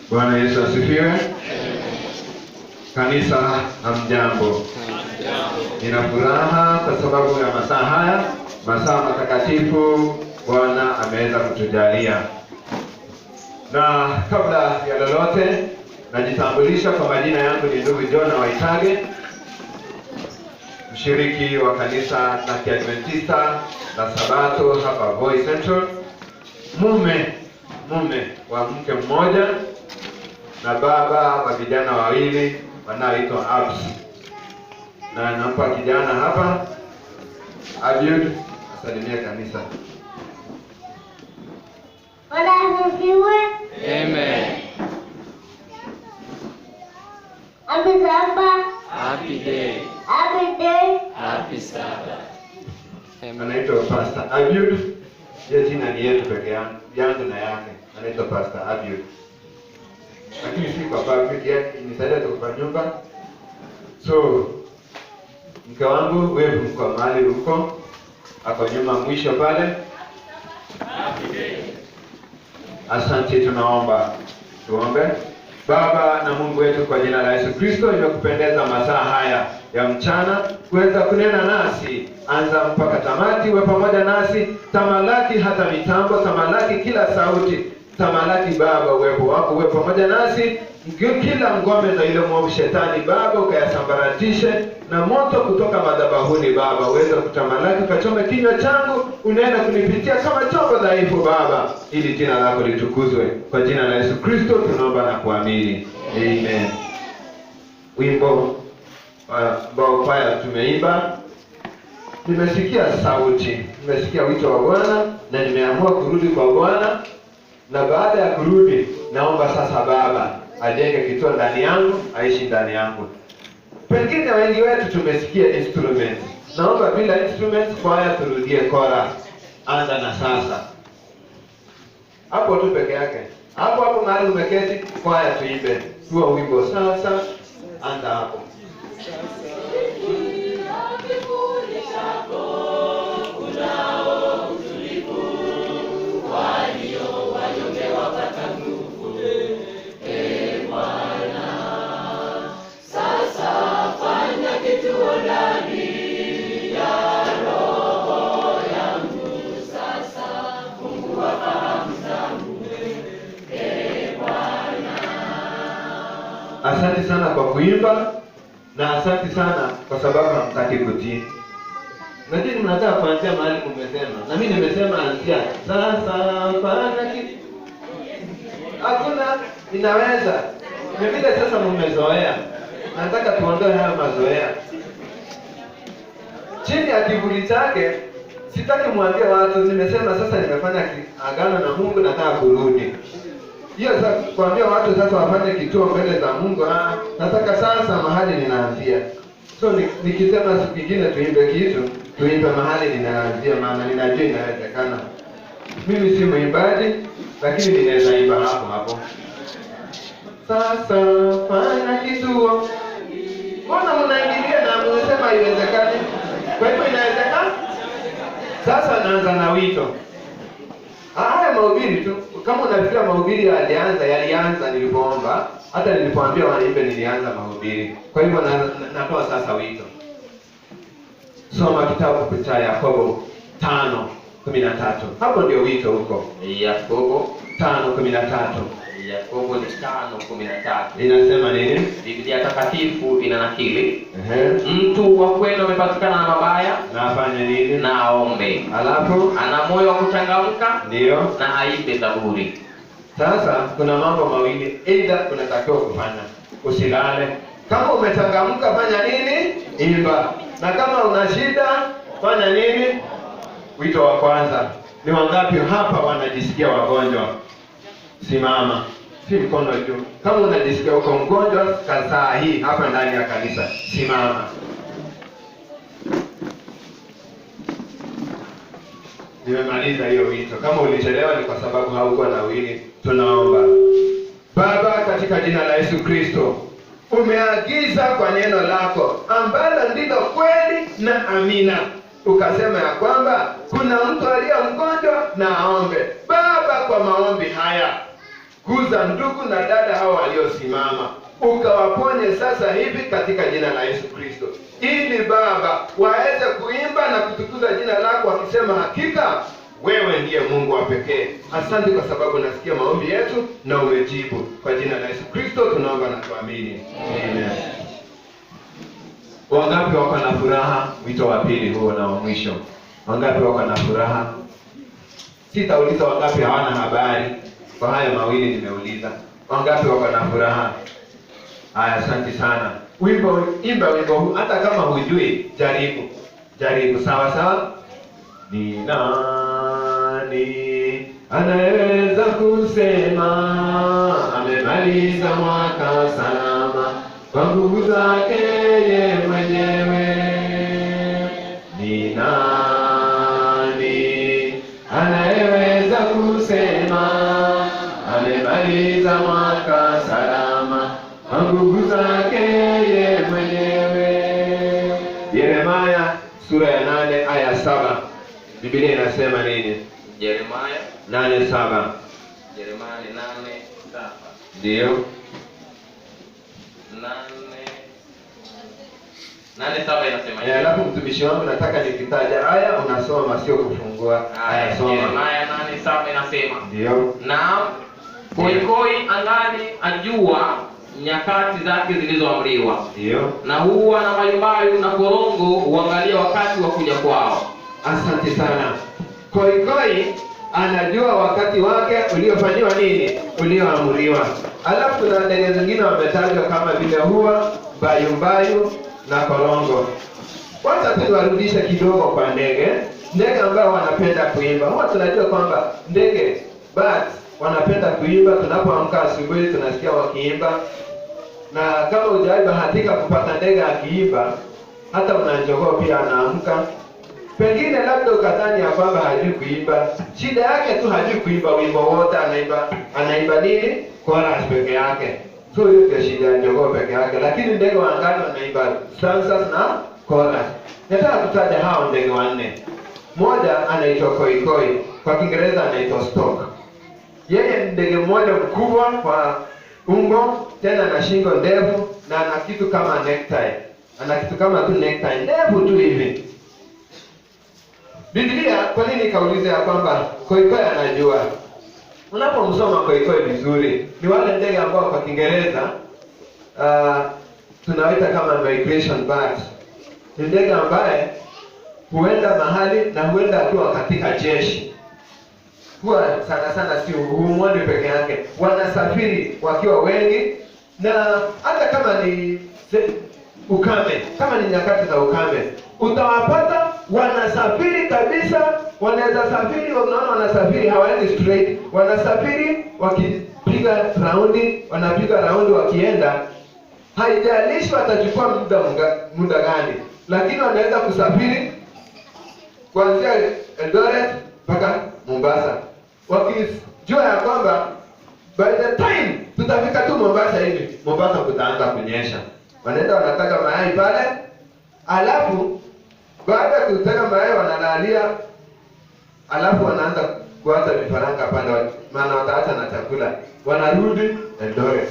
Bwana Yesu asifiwe. Kanisa hamjambo. Nina furaha kwa sababu ya masaa haya, masaa matakatifu Bwana ameweza kutujalia. Na kabla ya lolote, najitambulisha kwa majina yangu ni ndugu John Waitage, mshiriki wa kanisa la Kiadventista la Sabato hapa Voi Central, mume wa mke mmoja na baba wa vijana wawili wanaoitwa Abs. Na nampa kijana hapa Abiud asalimia kanisa. Bwana asifiwe. Amen. Happy Sabbath. Happy day. Happy day. Happy Sabbath. Anaitwa Pastor Abiud. Yeye jina ni yetu peke yangu na yake. Anaitwa Pastor Abiud. Lakini si kwa public yake, nisaidia tu kwa nyumba. So mke wangu wewe mko mahali huko, hapo nyuma mwisho pale. Asante, tunaomba. Tuombe. Baba na Mungu wetu, kwa jina la Yesu Kristo, imekupendeza masaa haya ya mchana kuweza kunena nasi. Anza mpaka tamati, uwe pamoja nasi. Tamalaki hata mitambo, tamalaki kila sauti. Tamalaki Baba, uwepo wako uwe pamoja nasi. Kila ngome za ile mwovu shetani Baba ukayasambaratishe, na moto kutoka madhabahuni Baba uweze kutamalaki, ukachome kinywa changu, unaenda kunipitia kama chombo dhaifu Baba, ili jina lako litukuzwe. Kwa jina la Yesu Kristo tunaomba na kuamini. Amen. Wimbo ambao kwaya tumeimba, nimesikia sauti, nimesikia wito wa Bwana na nimeamua kurudi kwa Bwana. Na baada ya kurudi, naomba sasa Baba ajenge kituo ndani yangu, aishi ndani yangu. Pengine wengi wetu tumesikia instruments. Naomba bila instruments kwaya turudie chorus. Anza na sasa. Hapo tu peke yake. Hapo mahali umeketi, kwaya tuimbe. Tuwa wimbo sasa. Anza hapo. Asante sana kwa kuimba, na asante sana kwa sababu hamtaki kutii. Lakini mnataka kuanzia mahali kumesema, na mimi nimesema anzia sasa fanya kitu. Hakuna inaweza. Ni vile sasa mmezoea. Nataka tuondoe haya mazoea. Chini ya kivuli chake sitaki mwambie watu nimesema sasa nimefanya agano na Mungu, nataka kurudi. Hiyo sasa kuambia watu sasa wafanye kituo mbele za Mungu, nataka sasa mahali ninaanzia. So nikisema siku nyingine tuimbe kitu, tuimbe mahali ninaanzia, maana ninajua inawezekana. Mimi si mwimbaji, lakini ninaweza imba hapo. Sasa fanya kituo. Mbona mnaingilia na mnasema haiwezekani? Kwa hivyo inawezekana? Sasa naanza na wito. Haya mahubiri tu, kama unafikiria mahubiri yalianza nilipoomba, hata nilipoambia waimbe nilianza mahubiri. Kwa hivyo natoa sasa wito. Soma kitabu cha Yakobo 5:13. Hapo ndio wito huko. Yakobo 5:13. Yakobo 5:13. Inasema nini? Biblia takatifu inanakili, mtu wa kweli amepatikana na mabaya, na afanye nini? na aombe. Alafu ana moyo wa kuchangamka, ndio, na aimbe zaburi. Sasa kuna mambo mawili aidha unatakiwa kufanya. Usilale. Kama umechangamka fanya nini? Imba. Na kama una shida fanya nini? Wito wa kwanza. Ni wangapi hapa wanajisikia wagonjwa? Simama. Si mkono juu. Kama unajisikia uko mgonjwa saa hii hapa ndani ya kanisa, simama. Nimemaliza hiyo wito. Kama ulichelewa ni kwa sababu haukuwa na wili. Tunaomba. Baba, katika jina la Yesu Kristo, umeagiza kwa neno lako ambalo ndilo kweli na amina. Ukasema ya kwamba kuna mtu aliye mgonjwa na aombe. Baba, kwa maombi haya Guza ndugu na dada hao waliosimama, ukawaponye sasa hivi katika jina la Yesu Kristo, ili Baba waweze kuimba na kutukuza jina lako wakisema, hakika wewe ndiye Mungu wa pekee. Asante kwa sababu nasikia maombi yetu na umejibu. Kwa jina la Yesu Kristo tunaomba na kuamini. Amen. Wangapi wako na furaha? Wito wa pili huo na wa mwisho. Wangapi wako na furaha? Sitauliza wangapi hawana habari. Kwa haya mawili nimeuliza. Wangapi wako na furaha? Haya, asante sana. Imba wimbo huu, hata kama hujui, jaribu. Sawa sawa? Ni nani anaweza kusema amemaliza mwaka salama kwa nguvu zake yeye mwenyewe? Ni nani anayeweza kusema amemaliza mwaka salama kwa nguvu zake yeye mwenyewe? Yeremia sura ya 8 aya 7. Biblia inasema nini? Yeremia 8:7. Yeremia 8:7. Ndio. 8:7 inasema hivi. Alafu mtumishi wangu, nataka nikitaja aya unasoma, sio kufungua. Aya soma. Yeremia 8:7 inasema. Ndio. Na koikoi angani ajua nyakati zake zilizoamriwa. Ndio. Na huwa na mayumbayu na korongo huangalia wakati wa kuja kwao. Asante sana. Koikoi anajua wakati wake uliofanywa nini? Ulioamriwa. Alafu kuna ndege zingine wametajwa kama vile huwa, mbayumbayu na korongo. Wacha tuwarudishe kidogo kwa ndege. Ndege ambao wanapenda kuimba. Huwa tunajua kwamba ndege, birds, wanapenda kuimba. Tunapoamka asubuhi tunasikia wakiimba. Na kama hujawahi bahatika kupata ndege akiimba, hata unajogoo pia anaamka. Pengine labda ukadhani ya kwamba hajui kuimba. Shida yake tu hajui kuimba wimbo wote, anaimba nini? Chorus peke yake. So hiyo ndio shida ya jogoo peke yake. Lakini ndege wa angani wanaimba stanzas na chorus. Nataka kutaja hao ndege wanne. Mmoja anaitwa koikoi, kwa Kiingereza anaitwa stork. Yeye ni ndege mmoja mkubwa kwa umbo, tena ana shingo ndefu na ana kitu kama necktie. Ana kitu kama tu necktie ndefu tu hivi. Biblia kwa nini kauliza ya kwamba koikoi anajua? Unapomsoma koikoi vizuri, ni wale ndege ambao kwa Kiingereza tunawaita kama migration birds. Ni ndege ambaye huenda mahali na huenda akiwa katika jeshi. Huwa sana si humwoni peke yake. Wanasafiri wakiwa wengi, na hata kama ni ukame, kama ni nyakati za ukame, utawapata wanasafiri kabisa. Wanaweza safiri, unaona wanasafiri, hawaendi straight. Wanasafiri wakipiga raundi, wanapiga raundi wakienda. Haijalishi watachukua muda gani, lakini wanaweza kusafiri kuanzia Eldoret mpaka Mombasa, wakijua ya kwamba by the time tutafika tu Mombasa hivi, Mombasa kutaanza kunyesha. Wanaenda wanataka mayai pale, alafu baada ya kutaka mayai wanalalia, alafu wanaanza kuacha vifaranga pale, maana wataacha na chakula, wanarudi Eldoret.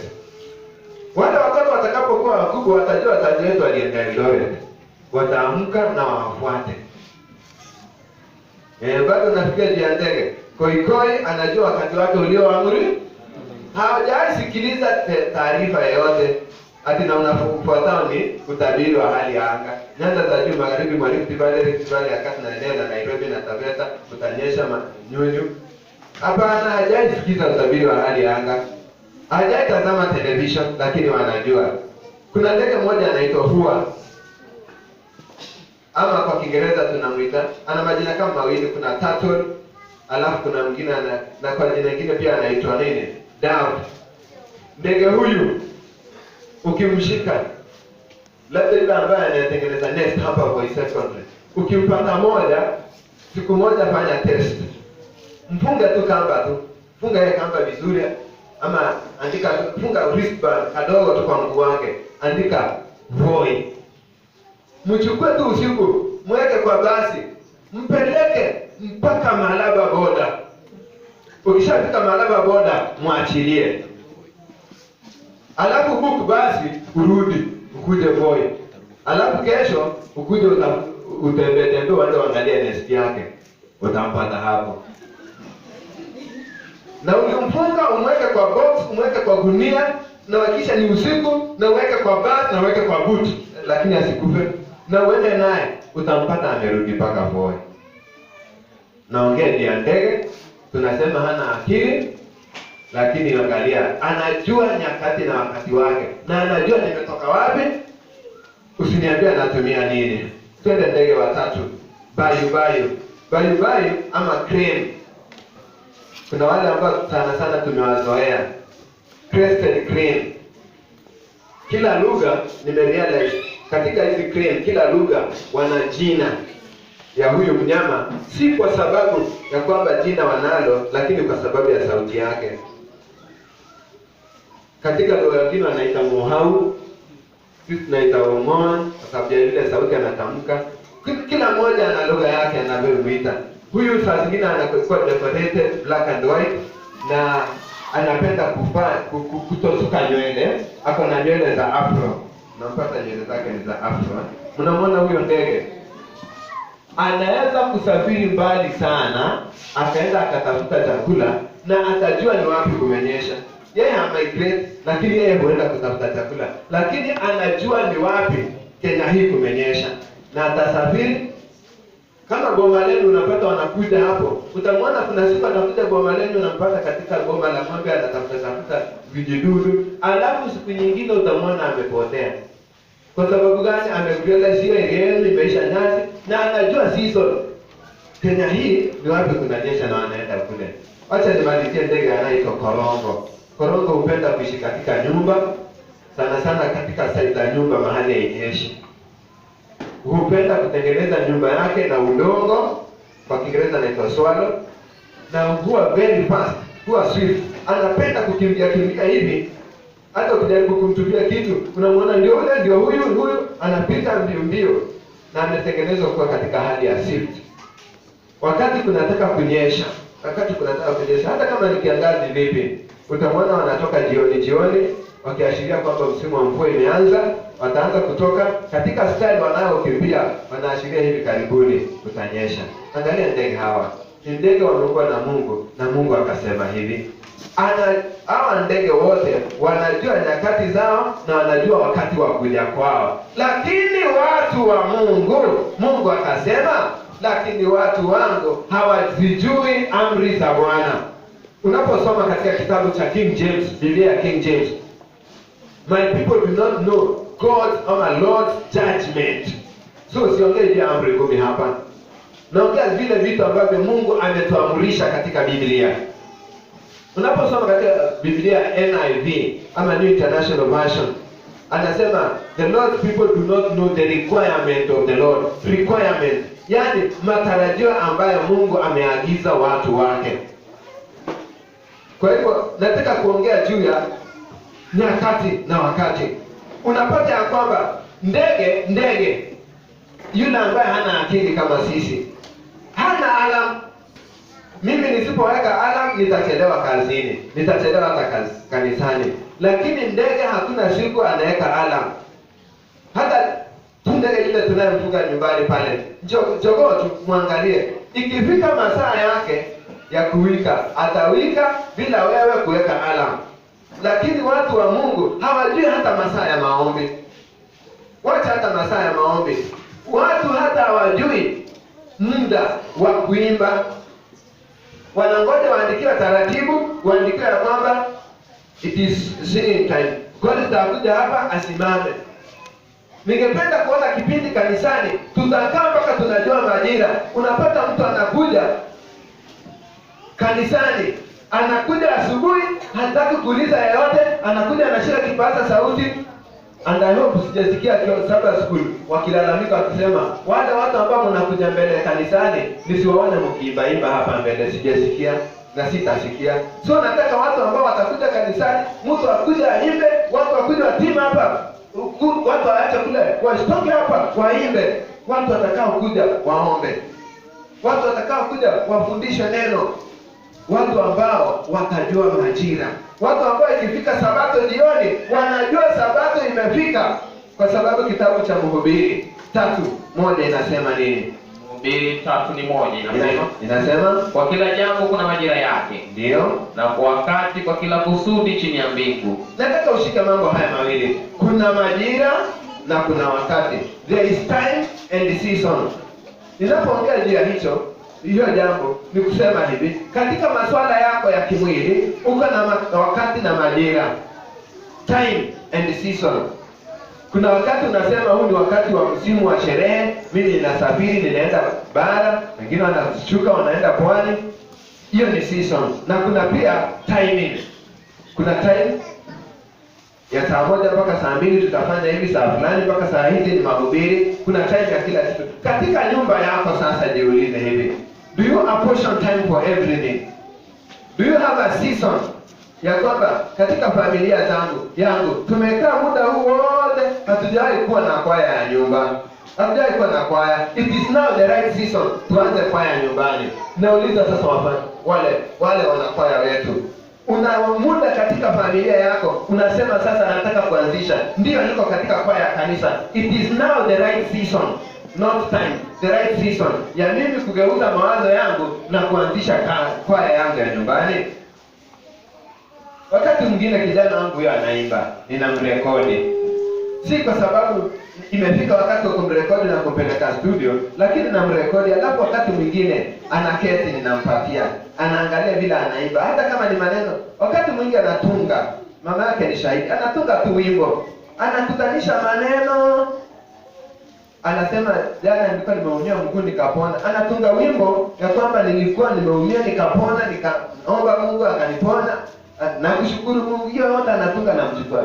Wale watoto watakapokuwa wakubwa watajua wazazi wetu walienda Eldoret, wataamka na wafuate. Bado nafikia juu ya ndege. Koikoi anajua wakati wake ulioamri. Hawajawahi sikiliza taarifa yoyote ati na unafuatao ni utabiri wa hali ya anga. Nyanda za juu magharibi mwa Rift Valley ya kati na eneo la Nairobi na Taveta kutanyesha manyunyu. Hapana, hajawahi sikiza utabiri wa hali ya anga. Hajawahi tazama television, lakini wanajua. Kuna ndege mmoja anaitwa huwa, ama kwa Kiingereza tunamuita, ana majina kama mawili, kuna turtle, alafu kuna mwingine na kwa jina lingine pia anaitwa nini? Dove. Ndege huyu ukimshika, labda yule ambaye anatengeneza nest hapa Voi Secondary, ukimpata moja, siku moja fanya test. Mfunga tu kamba tu. Funga ile kamba vizuri, ama andika, funga wristband kadogo tu kwa mguu wake. Andika Voi. Mchukue tu usiku, mweke kwa basi, mpeleke mpaka Malaba boda. Ukishafika Malaba boda mwachilie. Alafu huku basi urudi ukuje Voi. Alafu kesho ukuje utembee wale waangalie nest yake. Utampata hapo. Na ukimfunga umweke kwa box, umweke kwa gunia, na wakisha ni usiku na uweke kwa bus na uweke kwa boot, lakini asikufe. Na uende naye utampata amerudi mpaka Voi. Naongea ni ndege, tunasema hana akili, lakini angalia, anajua nyakati na wakati wake, na anajua nimetoka wapi. Usiniambie anatumia nini. Twende ndege watatu. Bayu ama crane. Kuna wale ambao sana tumewazoea. Crested crane. Kila lugha nimerealize katika hizi crane, kila lugha wana jina ya huyu mnyama, si kwa sababu ya kwamba jina wanalo, lakini kwa sababu ya sauti yake. Katika lugha nyingine wanaita mohau, sisi tunaita omon kwa sababu ya ile sauti anatamka. Kila mmoja ana lugha yake anavyomuita. Huyu saa zingine anakuwa decorated black and white, na anapenda kutosuka nywele. Ako na nywele za afro. Nampata nywele zake ni za afro. Mnamwona huyo ndege? Anaweza kusafiri mbali sana, akaenda akatafuta chakula, na atajua ni wapi kumenyesha. Yeye migrate, lakini yeye huenda kutafuta chakula, lakini anajua ni wapi Kenya hii kumenyesha, na atasafiri. Kama boma lenu unapata wanakuja hapo, utamwona kuna siku anakuja boma lenu, unampata katika boma la ng'ombe anatafuta vijidudu, alafu siku nyingine utamwona amepotea. Kwa sababu gani? Amegrela sio yenu imeisha nyasi, na anajua season Kenya hii ni wapi kunanyesha na anaenda kule. Acha nimalizie ndege anaitwa korongo. Korongo hupenda kuishi katika nyumba, sana katika side za nyumba mahali hainyeshi. Hupenda kutengeneza nyumba yake na udongo, kwa Kiingereza inaitwa swallow, na huwa very fast, huwa swift. Anapenda kukimbia hivi. Hata ukijaribu kumtupia kitu, unamwona ndio huyu anapita mbio, na ametengenezwa kuwa katika hali ya swift. Wakati kunataka kunyesha, hata kama ni kiangazi vipi, utamwona wanatoka jioni wakiashiria kwamba msimu wa mvua imeanza. Wataanza kutoka katika style wanayokimbia, wanaashiria hivi karibuni kutanyesha. Angalia ndege hawa. Ni ndege wameumbwa na Mungu, na Mungu akasema hivi. Hawa ndege wote wanajua nyakati zao na wanajua wakati wa kuja kwao. Lakini watu wa Mungu akasema, lakini watu wangu hawazijui amri za Bwana. Unaposoma katika kitabu cha King James, Biblia ya King James, my people do not know God or my Lord's judgment. So siongee juu ya amri 10 hapa. Naongea vile vitu ambavyo Mungu ametuamrisha katika Biblia. Unaposoma katika Biblia NIV ama New International Version, anasema the Lord's people do not know the requirement of the Lord. Requirement, yani matarajio ambayo Mungu ameagiza watu wake. Kwa hivyo nataka kuongea juu ya nyakati na wakati. Unapata ya kwamba ndege yule ambaye hana akili kama sisi, hana alarm. Mimi nisipoweka alarm nitachelewa kazini, nitachelewa hata kanisani. Lakini ndege hakuna siku anaweka alarm. Hata ndege ile tunayemfuga nyumbani pale, jogoo tu muangalie, ikifika masaa yake ya kuwika, atawika bila wewe kuweka alarm. Lakini watu wa Mungu hawajui hata masaa ya maombi. Wacha hata masaa ya maombi, watu hata hawajui muda wa kuimba. Wanangoja waandikiwe taratibu, waandikiwe ya kwamba it is singing time, God atakuja hapa asimame. Ningependa kuona kipindi kanisani tutakaa mpaka tunajua majira. Unapata mtu anakuja kanisani, anakuja asubuhi, hataki kuuliza yeyote, anakuja anashika kipaza sauti. And I hope sijasikia Sabbath school wakilalamika wakisema, wale watu ambao mnakuja mbele kanisani nisiwaone mkiimba hapa mbele, sijasikia na sitasikia. So nataka watu ambao watakuja kanisani, mtu akuja aimbe, watu wakuja watima hapa, watu waache kule wasitoke hapa waimbe, watu watakao kuja waombe, watu watakao kuja wafundishe neno. watu ambao watajua majira, watu ambao ikifika Sabato jioni wanajua Sabato imefika, kwa sababu kitabu cha Mhubiri 3:1 inasema nini? Mhubiri 3:1 Inasema kwa kila jambo kuna majira yake, ndio, na kwa wakati kwa kila kusudi chini ya mbingu. nataka ushike mambo haya mawili, kuna majira na kuna wakati. There is time and season. Ninapoongea juu ya hiyo jambo ni kusema hivi, katika masuala yako ya kimwili uko na wakati na majira, time and season. Kuna wakati unasema huu ni wakati wa msimu wa sherehe, mimi ninasafiri ninaenda bara, wengine wanashuka wanaenda pwani, hiyo ni season. Na kuna pia timing, kuna time ya saa 1 mpaka saa 2 tutafanya hivi, saa fulani mpaka saa hizi ni mahubiri. Kuna time ya kila kitu. Katika nyumba yako sasa jiulize hivi, do you apportion time for everything? Do you have a season ya kwamba katika familia yangu tumekaa muda huu wote hatujawahi kuwa na kwaya ya nyumba, hatujawahi kuwa na kwaya, it is now the right season tuanze kwaya nyumbani. Nauliza sasa wale wanakwaya wetu, una muda katika familia yako unasema sasa nataka kuanzisha, ndio niko katika kwaya ya kanisa, it is now the right season, not time, the right season ya mimi kugeuza mawazo yangu na kuanzisha kwaya yangu ya nyumbani. Wakati mwingine kijana wangu huyo anaimba, ninamrekodi, si kwa sababu imefika wakati wa kumrekodi na kumpeleka studio, lakini namrekodi. Alafu wakati mwingine anaketi, ninampatia, anaangalia vile anaimba, hata kama ni maneno. Wakati mwingine anatunga, mama yake ni shahidi, anatunga tu wimbo, anakutanisha maneno, anasema jana nilikuwa nimeumia mguu nikapona. Anatunga wimbo ya kwamba nilikuwa nimeumia nikapona, nikaomba Mungu akanipona, na kushukuru Mungu. Hiyo yote anatunga na mchukua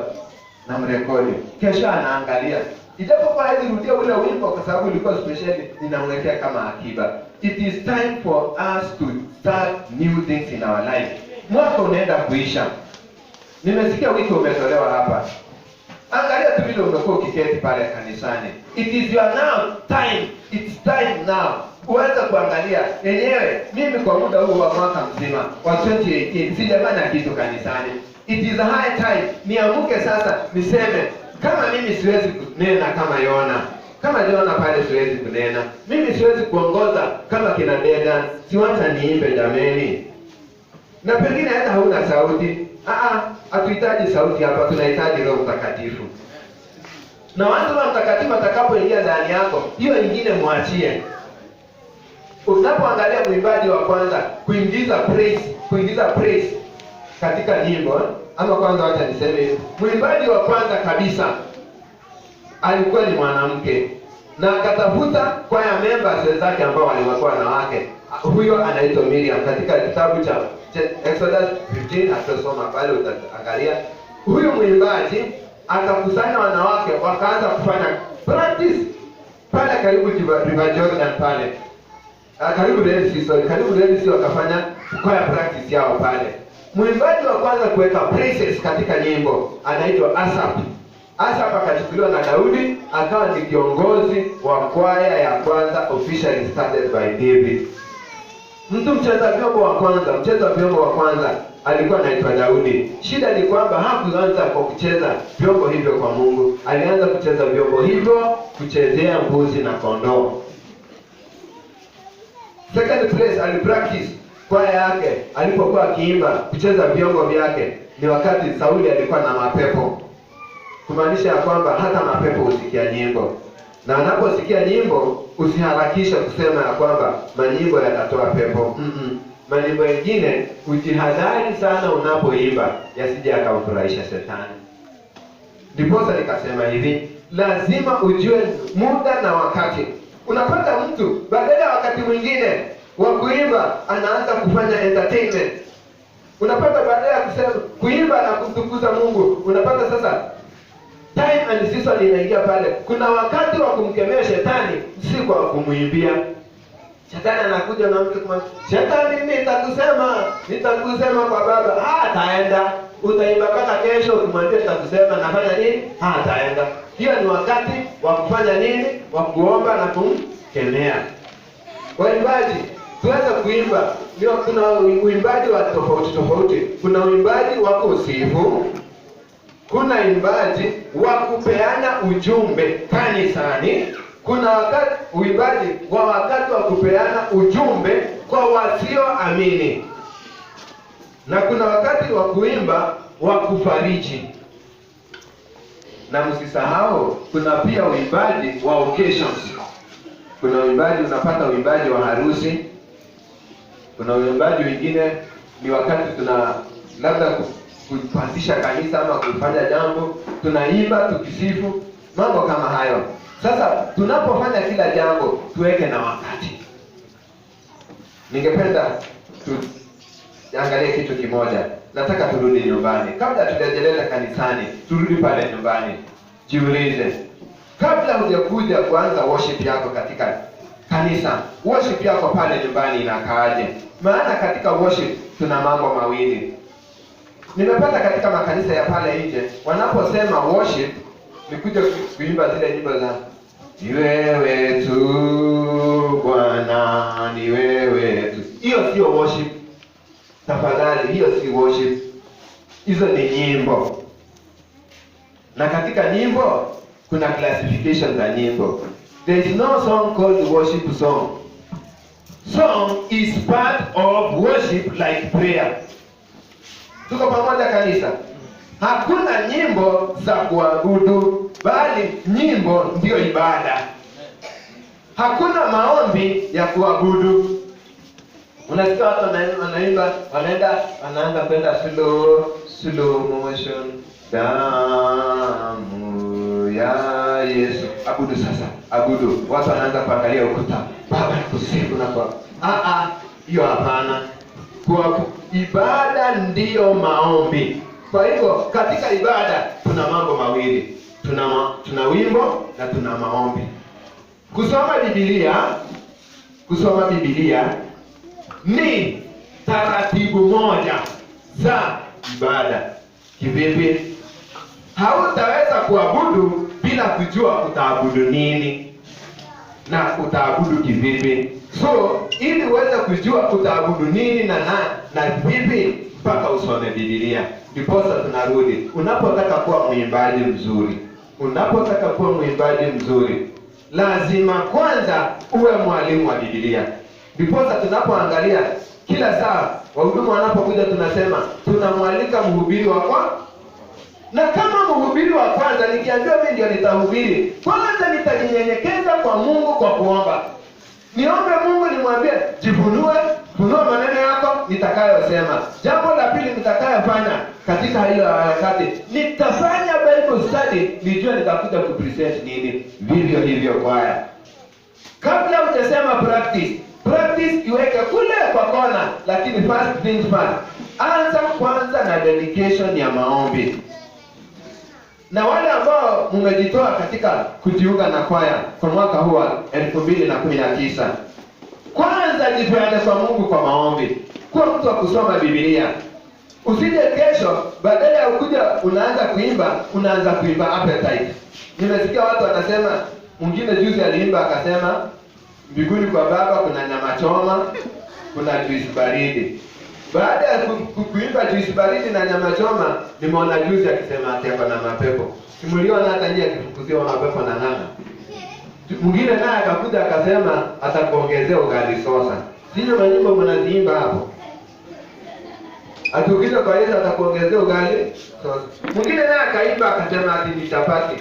na mrekodi, kesho anaangalia, ijapokuwa hawezi rudia ule wimbo kwa sababu ulikuwa special, ninamwekea kama akiba. It is time for us to start new things in our life. Mwaka unaenda kuisha, nimesikia wiki umetolewa hapa, angalia tu vile umekuwa ukiketi pale kanisani. It is your now time, it's time now uanze kuangalia yenyewe. Mimi kwa muda huu wa mwaka mzima wa 2018 sijafanya kitu kanisani. It is a high time niamke sasa niseme, kama mimi siwezi kunena kama Yona pale, siwezi kunena, mimi siwezi kuongoza kama kina Dedan, siwacha niimbe jameni. Na pengine hata hauna sauti. Hatuhitaji sauti hapa, tunahitaji Roho Mtakatifu. Na watu wa Mtakatifu atakapoingia ndani yako, hiyo ingine muachie. Unapoangalia mwimbaji wa kwanza kuingiza praise katika nyimbo, ama kwanza wacha niseme hivi, mwimbaji wa kwanza kabisa alikuwa ni mwanamke, na akatafuta kwaya members zake ambao walikuwa wanawake. Huyo anaitwa Miriam. Katika kitabu cha Exodus 15 atasoma pale, utaangalia huyu mwimbaji akakusanya wanawake, wakaanza kufanya practice pale karibu River Jordan pale, karibu Red Sea, wakafanya kwaya practice yao pale. Mwimbaji wa kwanza kuweka praises katika nyimbo anaitwa Asaph akachukuliwa na Daudi, akawa ni kiongozi wa kwaya ya kwanza officially started by David. Mcheza vyombo wa kwanza alikuwa anaitwa Daudi. Shida ni kwamba hakuanza kwa kucheza vyombo hivyo kwa Mungu, alianza kucheza vyombo hivyo kuchezea mbuzi na kondoo. Second place alipractice kwaya yake alipokuwa akiimba kucheza vyombo vyake ni wakati Sauli alikuwa na mapepo, kumaanisha ya kwamba hata mapepo husikia nyimbo, na anaposikia nyimbo usiharakisha kusema ya kwamba manyimbo yatatoa pepo. Manyimbo mengine ujihadhari sana unapoimba yasije akamfurahisha shetani. Ndiposa nikasema hivi, lazima ujue muda na wakati. Unapata mtu badala wakati mwingine wa kuimba anaanza kufanya entertainment. Unapata badala ya kusema kuimba na kumtukuza Mungu, unapata sasa time and season inaingia pale. Kuna wakati wa kumkemea shetani, si kwa kumuimbia. Shetani anakuja na mtu kama, shetani nitakusema kwa baba. Ataenda. Utaimba mpaka kesho ukimwambia nitakusema nafanya nini? Ataenda. Hiyo ni wakati wa kufanya nini? Wa kuomba na kumkemea. Waimbaji, tuweze kuimba. Ndio kuna uimbaji wa tofauti. Kuna uimbaji wa kusifu, kuna uimbaji wa kupeana ujumbe kanisani, kuna uimbaji wa wakati wa kupeana ujumbe kwa wasioamini, na kuna wakati wa kuimba wa kufariji. Na msisahau kuna pia uimbaji wa occasions. Kuna uimbaji, unapata uimbaji wa harusi. Kuna uimbaji wengine ni wakati tuna labda kupandisha kanisa ama kufanya jambo, tunaimba tukisifu, mambo kama hayo. Sasa tunapofanya kila jambo tuweke na wakati. Ningependa tuangalie kitu kimoja. Nataka turudi nyumbani. Kabla tujaendelea kanisani, turudi pale nyumbani. Jiulize, kabla hujakuja kuanza worship yako katika kanisa, worship yako pale nyumbani inakaaje? Maana katika worship tuna mambo mawili. Nimepata katika makanisa ya pale nje, wanaposema worship ni kuja kuimba zile nyimbo za ni wewe tu Bwana, ni wewe tu. Hiyo sio worship. Tafadhali, hiyo si worship. Hizo ni nyimbo. Na katika nyimbo kuna classification za nyimbo. There is no song called worship song. Song is part of worship like prayer. Tuko pamoja kanisa? Hakuna nyimbo za kuabudu, bali nyimbo ndio ibada. Hakuna maombi ya kuabudu. Unasikia watu wanaimba, wanaanza kwenda slow motion. Damu ya Yesu. Abudu sasa, abudu. Watu wanaanza kuangalia ukuta. Baba kusifu na kwa. Hiyo hapana. Kwa ibada ndiyo maombi. Kwa hivyo katika ibada tuna mambo mawili. Tuna wimbo na tuna maombi. Kusoma Biblia ni taratibu moja za ibada. Kivipi? Hautaweza kuabudu bila kujua utaabudu nini na utaabudu kivipi. So ili uweze kujua utaabudu nini na vipi, mpaka usome Biblia. Ndiposa tunarudi, unapotaka kuwa mwimbaji mzuri, lazima kwanza uwe mwalimu wa Biblia. Ndiposa tunapoangalia kila saa wahudumu wanapokuja tunasema tunamwalika mhubiri wako. Na kama mhubiri wa kwanza nikiambiwa mimi ndio nitahubiri, kwanza nitajinyenyekeza kwa Mungu kwa kuomba. Niombe Mungu nimwambie funua maneno yako nitakayosema. Jambo la pili nitakayofanya katika hiyo harakati, nitafanya Bible study, nijue nitakuja kupresent nini. Vivyo hivyo kwaya. Kabla hujasema practice iweke kule kwa kona, lakini first things first. Anza kwanza na dedication ya maombi. Na wale ambao mmejitoa katika kujiunga na kwaya kwa mwaka huu wa 2019, kwanza jipeane kwa Mungu kwa maombi. Kuwa mtu wa kusoma Biblia. Usije kesho badala ya ukuja unaanza kuimba appetite. Nimesikia watu wanasema, mwingine juzi aliimba akasema mbinguni kwa Baba kuna nyama choma, kuna juice baridi. Baada ya kuimba juice baridi na nyama choma, nimeona juzi akisema ati hapa na mapepo. Simuliona hata njia akifukuziwa mapepo na ng'anga. Mwingine naye akakuja akasema atakuongezea ugali sosa. Sio manyimbo mnaziimba hapo. Atukija kwa Yesu atakuongezea ugali sosa. Mwingine naye akaimba akasema ati ni chapati.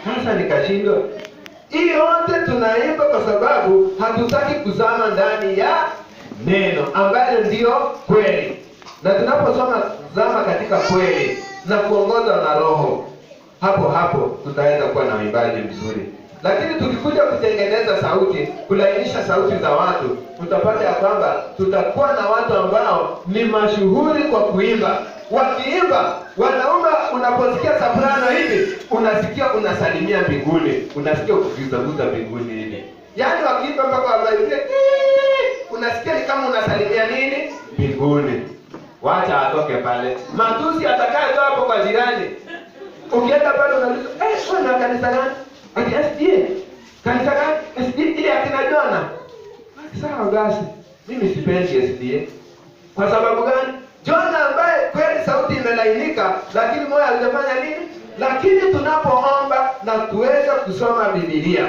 Sasa nikashindwa. Hii yote tunaimba kwa sababu hatutaki kuzama ndani ya neno ambayo ndio kweli. Na tunaposoma zama katika kweli na kuongozwa na Roho, hapo tutaweza kuwa na uimbaji mzuri. Lakini tukikuja kutengeneza sauti, kulainisha sauti za watu, utapata ya kwamba tutakuwa na watu ambao ni mashuhuri kwa kuimba. Wakiimba, wanaume unaposikia soprano hivi, unasikia unasalimia mbinguni, unasikia ukizaguza mbinguni hivi. Yaani wakiimba mpaka wabaidie, unasikia ni kama unasalimia nini? Mbinguni. Wacha atoke pale. Matusi atakaye hapo kwa jirani. Ukienda pale unauliza, "Wewe kanisa gani?" Ati SDA. Kanisa gani? SDA ile akina Jona. Sawa basi. Mimi sipendi SDA. Kwa sababu gani? Jona ambaye kweli sauti imelainika lakini moyo hajafanya nini? Lakini tunapoomba na tuweze kusoma Biblia,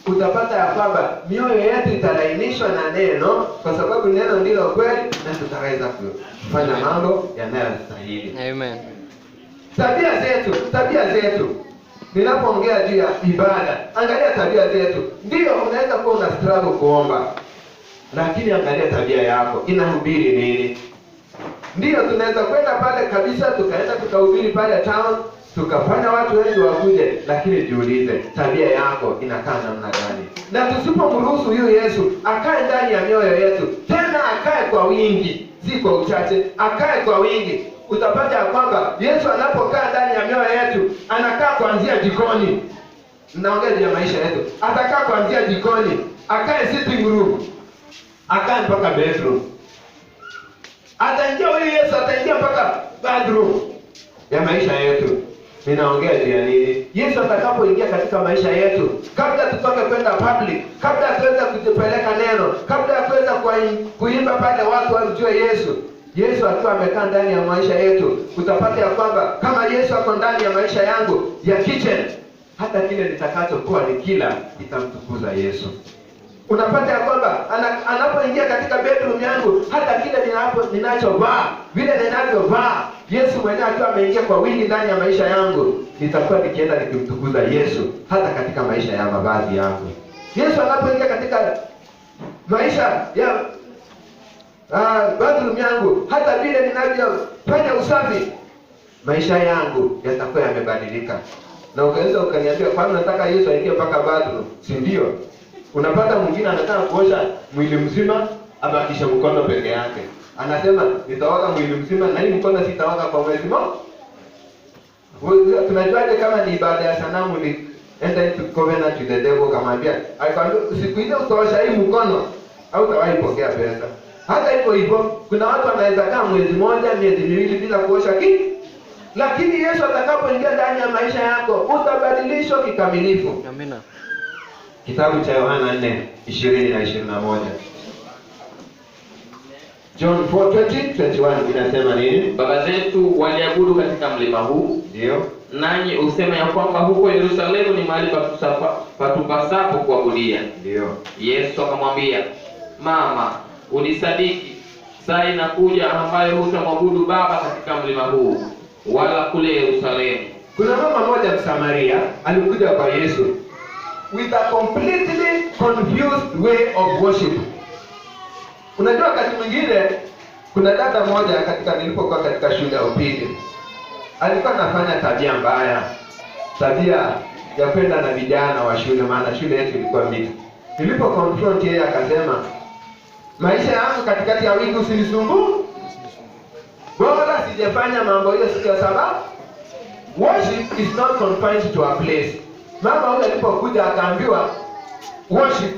utapata ya kwamba mioyo yetu italainishwa na neno, kwa sababu neno ndilo kweli, na tutaweza kufanya mambo yanayostahili. Amen. Tabia zetu. Ninapoongea juu ya ibada, angalia tabia zetu. Ndio unaweza kuwa una struggle kuomba, lakini angalia tabia yako inahubiri nini. Ndio tunaweza kwenda pale kabisa, tukaenda tukahubiri pale town, tukafanya watu wengi wakuje, lakini jiulize tabia yako inakaa namna gani. Na tusipomruhusu huyu Yesu akae ndani ya mioyo yetu, tena akae kwa wingi, si kwa uchache, akae kwa wingi, utapata ya kwamba Yesu anapokaa ndani ya mioyo yetu, anakaa kuanzia jikoni. Naongea juu ya maisha yetu. Atakaa kuanzia jikoni, akae sitting room, akae mpaka bedroom. Ataingia huyu Yesu, ataingia mpaka bedroom ya maisha yetu. Ninaongea juu ya nini? Yesu atakapoingia katika maisha yetu, kabla tutoke kwenda public, kabla tuweze kutupeleka neno, kabla ya kuweza kuimba pale watu wajue Yesu, Yesu akiwa amekaa ndani ya maisha yetu, utapata ya kwamba kama Yesu ako ndani ya maisha yangu ya kitchen, hata kile nitakachokuwa nikila itamtukuza Yesu. Unapata ya kwamba anapoingia katika bedroom yangu, hata kile ninachovaa, vile ninavyovaa, Yesu mwenyewe akiwa ameingia kwa wingi ndani ya maisha yangu, nitakuwa nikienda nikimtukuza Yesu hata katika maisha ya mavazi yangu. Yesu anapoingia katika maisha ya bedroom yangu, hata vile ninavyofanya usafi, maisha yangu yatakuwa yamebadilika. Na ukaweza ukaniambia, kwani nataka Yesu aingie mpaka bedroom? Si ndio? Unapata mwingine anataka kuosha mwili mzima, abakisha mkono peke yake. Anasema nitaoga mwili mzima na hii mkono sitaoga kwa mwezi mmoja. Tunajuaje kama ni ibada ya sanamu? Ni enter into covenant with the devil, kamwambia aikwambia siku ile utaosha hii mkono au utawahi pokea pesa. Hata hivyo kuna watu wanaweza kaa mwezi mmoja, miezi miwili bila kuosha kitu. Lakini Yesu atakapoingia ndani ya maisha yako, utabadilishwa kikamilifu. Amina. Kitabu cha Yohana 4:20 na 21. John 4:20-21 inasema nini? Baba zetu waliabudu katika mlima huu. Ndio. Nanyi usema ya kwamba huko Yerusalemu ni mahali patupasapo kuabudia. Ndio. Yesu akamwambia, Mama, unisadiki, saa inakuja ambayo hutamwabudu Baba katika mlima huu, wala kule Yerusalemu. Kuna mama moja Msamaria alikuja kwa Yesu with a completely confused way of worship. Unajua wakati mwingine kuna dada moja katika nilipokuwa katika shule ya upili, alikuwa anafanya tabia mbaya, tabia ya kwenda na vijana wa shule, maana shule yetu ilikuwa mixed. Nilipo confront yeye akasema, maisha yangu katikati ya wiki usinisumbue. Bora sijafanya mambo hiyo siku ya Sabato. Worship is not confined to a place. Mama huyu alipokuja akaambiwa worship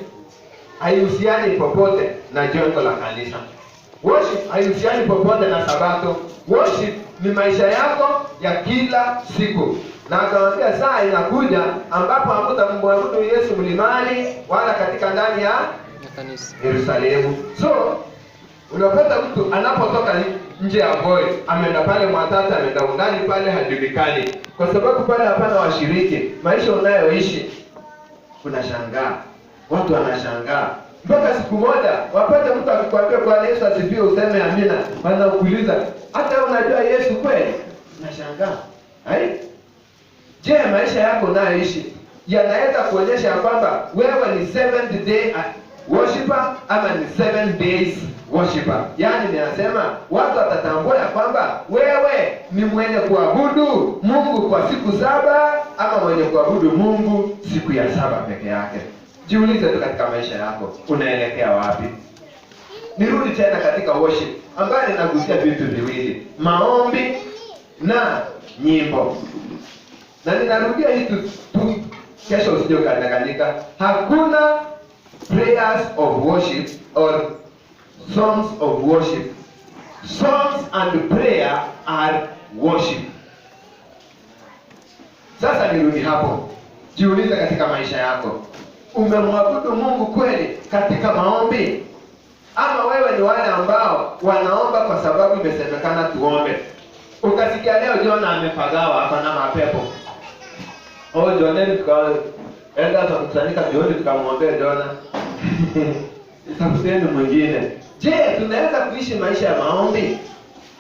haihusiani popote na jengo la kanisa. Worship haihusiani popote na Sabato. Worship ni maisha yako ya kila siku. Na akamwambia saa inakuja ambapo hamtamwabudu Yesu mlimani wala katika ndani ya Kanisa. Yerusalemu. So unapata mtu anapotoka nje ya boy, ameenda pale Mwatata, ameenda undani pale hajulikani, kwa sababu pale hapana washiriki. Maisha unayoishi unashangaa, watu wanashangaa. Mpaka siku moja wapate mtu akikwambia Bwana Yesu asifiwe, useme amina, wanakuuliza hata unajua Yesu kweli? Unashangaa. Je, maisha yako unayoishi yanaweza kuonyesha kwamba wewe ni 7th day worshiper ama ni 7 days worshiper? Yaani ninasema watu watatambua ya kwamba wewe ni mwenye kuabudu Mungu kwa siku 7 ama mwenye kuabudu Mungu siku ya 7 peke yake. Jiulize tu katika maisha yako unaelekea wapi? Nirudi tena katika worship ambayo ninagusia vitu viwili, maombi na nyimbo. Na ninarudia hii tu kesho usije ukadanganyika. Hakuna prayers of worship or songs of worship. Songs and prayer are worship. Sasa nirudi hapo. Jiulize katika maisha yako, umemwabudu Mungu kweli katika maombi? Ama wewe ni wale ambao wanaomba kwa sababu imesemekana tuombe. Ukasikia leo Jona amepagawa hapa na mapepo. Jona tukaenda tukusanyika jioni tukamwombea Jona. Tafuteni mwingine. Je, tunaweza kuishi maisha ya maombi?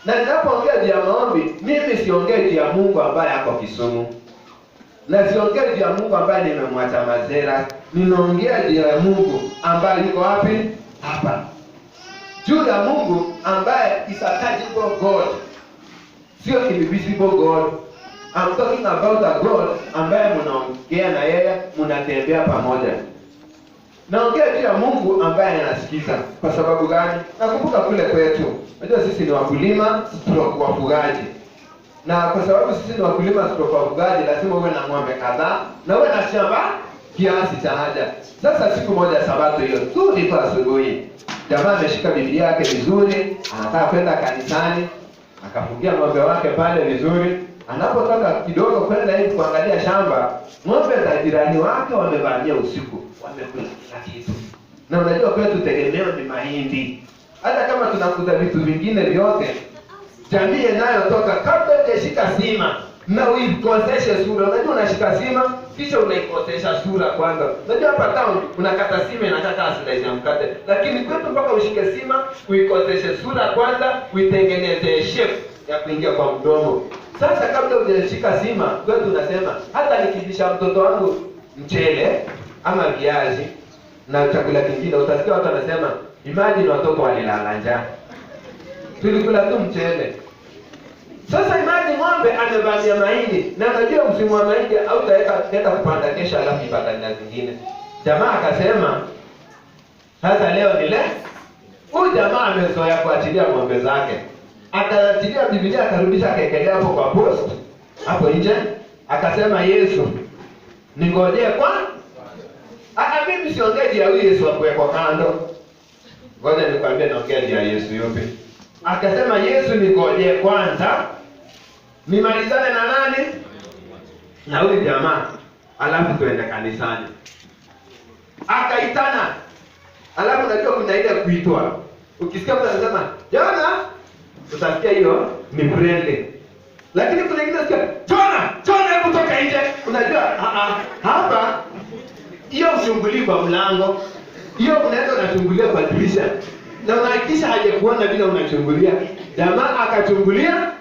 Na ninapoongea juu ya maombi, mimi siongee juu ya Mungu ambaye ako Kisumu. Na siongee juu ya Mungu ambaye nimemwacha Mazera. Ninaongea juu ya Mungu ambaye yuko wapi? Hapa. Juu ya Mungu ambaye is a tangible God. Sio invisible God. I'm talking about a God ambaye mnaongea na yeye, mnatembea pamoja. Naongea juu ya Mungu ambaye anasikiza. Kwa sababu gani? Nakumbuka kule kwetu. Unajua sisi ni wakulima, stroke wafugaji. Na kwa sababu sisi ni wakulima, stroke wafugaji, lazima uwe na ng'ombe kadhaa na uwe na shamba kiasi cha haja. Sasa siku moja Sabato hiyo tu ndipo asubuhi, jamaa ameshika Biblia yake vizuri, anataka kwenda kanisani, akafungia ng'ombe wake pale vizuri. Anapotoka kidogo kwenda hivi kuangalia shamba, ng'ombe za jirani wake wamevamia usiku, wamekula kila kitu. Na unajua kwetu tegemeo ni mahindi. Hata kama tunakuza vitu vingine vyote, jamii inayotoka kabla hujashika sima na uikoseshe sura. Unajua unashika sima kisha unaikosesha sura kwanza. Unajua hapa town unakata sima inakata slice ya mkate, lakini kwetu mpaka ushike sima, uikoseshe sura kwanza, uitengeneze shape ya kuingia kwa mdomo. Sasa kabla hujashika sima, kwetu tunasema hata nikilisha mtoto wangu mchele ama viazi na chakula kingine, utasikia watu wanasema imagine watoto walilala njaa, tulikula tu mchele. Sasa imagine ng'ombe amevamia mahindi, na unajua msimu wa mahindi au utaweka kupanda kesho alafu ipata na zingine. Jamaa akasema sasa leo ni leo. Huyu jamaa amezoea kuachilia ng'ombe zake. Akaachilia Biblia, akarudisha kekelea hapo kwa post hapo nje, akasema Yesu ningojee kwa mimi siongee ya huyu Yesu akuwekwa kando. Ngoja nikwambie naongea ya Yesu yupi. Akasema Yesu ningojee kwanza nimalizane na nani? Na huyu jamaa, alafu tuende kanisani. Akaitana. Alafu unajua kuna ile kuitwa. Ukisikia mtu anasema Jona, utasikia hiyo ni friendly. Lakini kuna wengine unasikia Jona hebu toka nje. Unajua hapa hiyo ushungulii kwa mlango. Hiyo unaenda unachungulia kwa dirisha. Na unahakikisha hajakuona bila unachungulia. Jamaa akachungulia,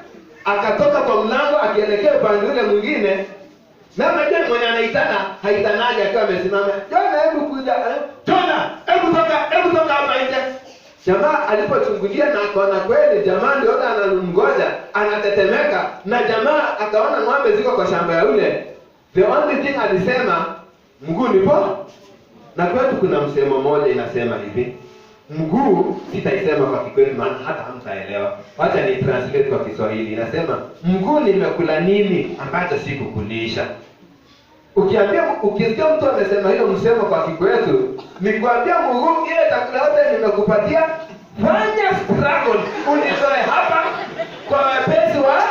akatoka kwa mlango akielekea upande ule mwingine. Na unajua mwenye anaitana haitanaje akiwa amesimama. Jona hebu kuja. Jona hebu toka hapa nje. Jamaa alipochungulia na akaona kweli jamaa ndio anamngoja, anatetemeka, na jamaa akaona ng'ombe ziko kwa shamba ya ule. The only thing alisema mguu nipo. Na kwetu kuna msemo mmoja inasema hivi, mguu sitaisema kwa Kiswahili maana hata hamtaelewa. Wacha ni translate kwa Kiswahili. Inasema mguu nimekula nini ambacho sikukulisha. Ukisikia mtu amesema hiyo msemo kwa kikwetu, nikwambia mguu ile chakula yote nimekupatia, fanya struggle unitoe hapa kwa wepesi wa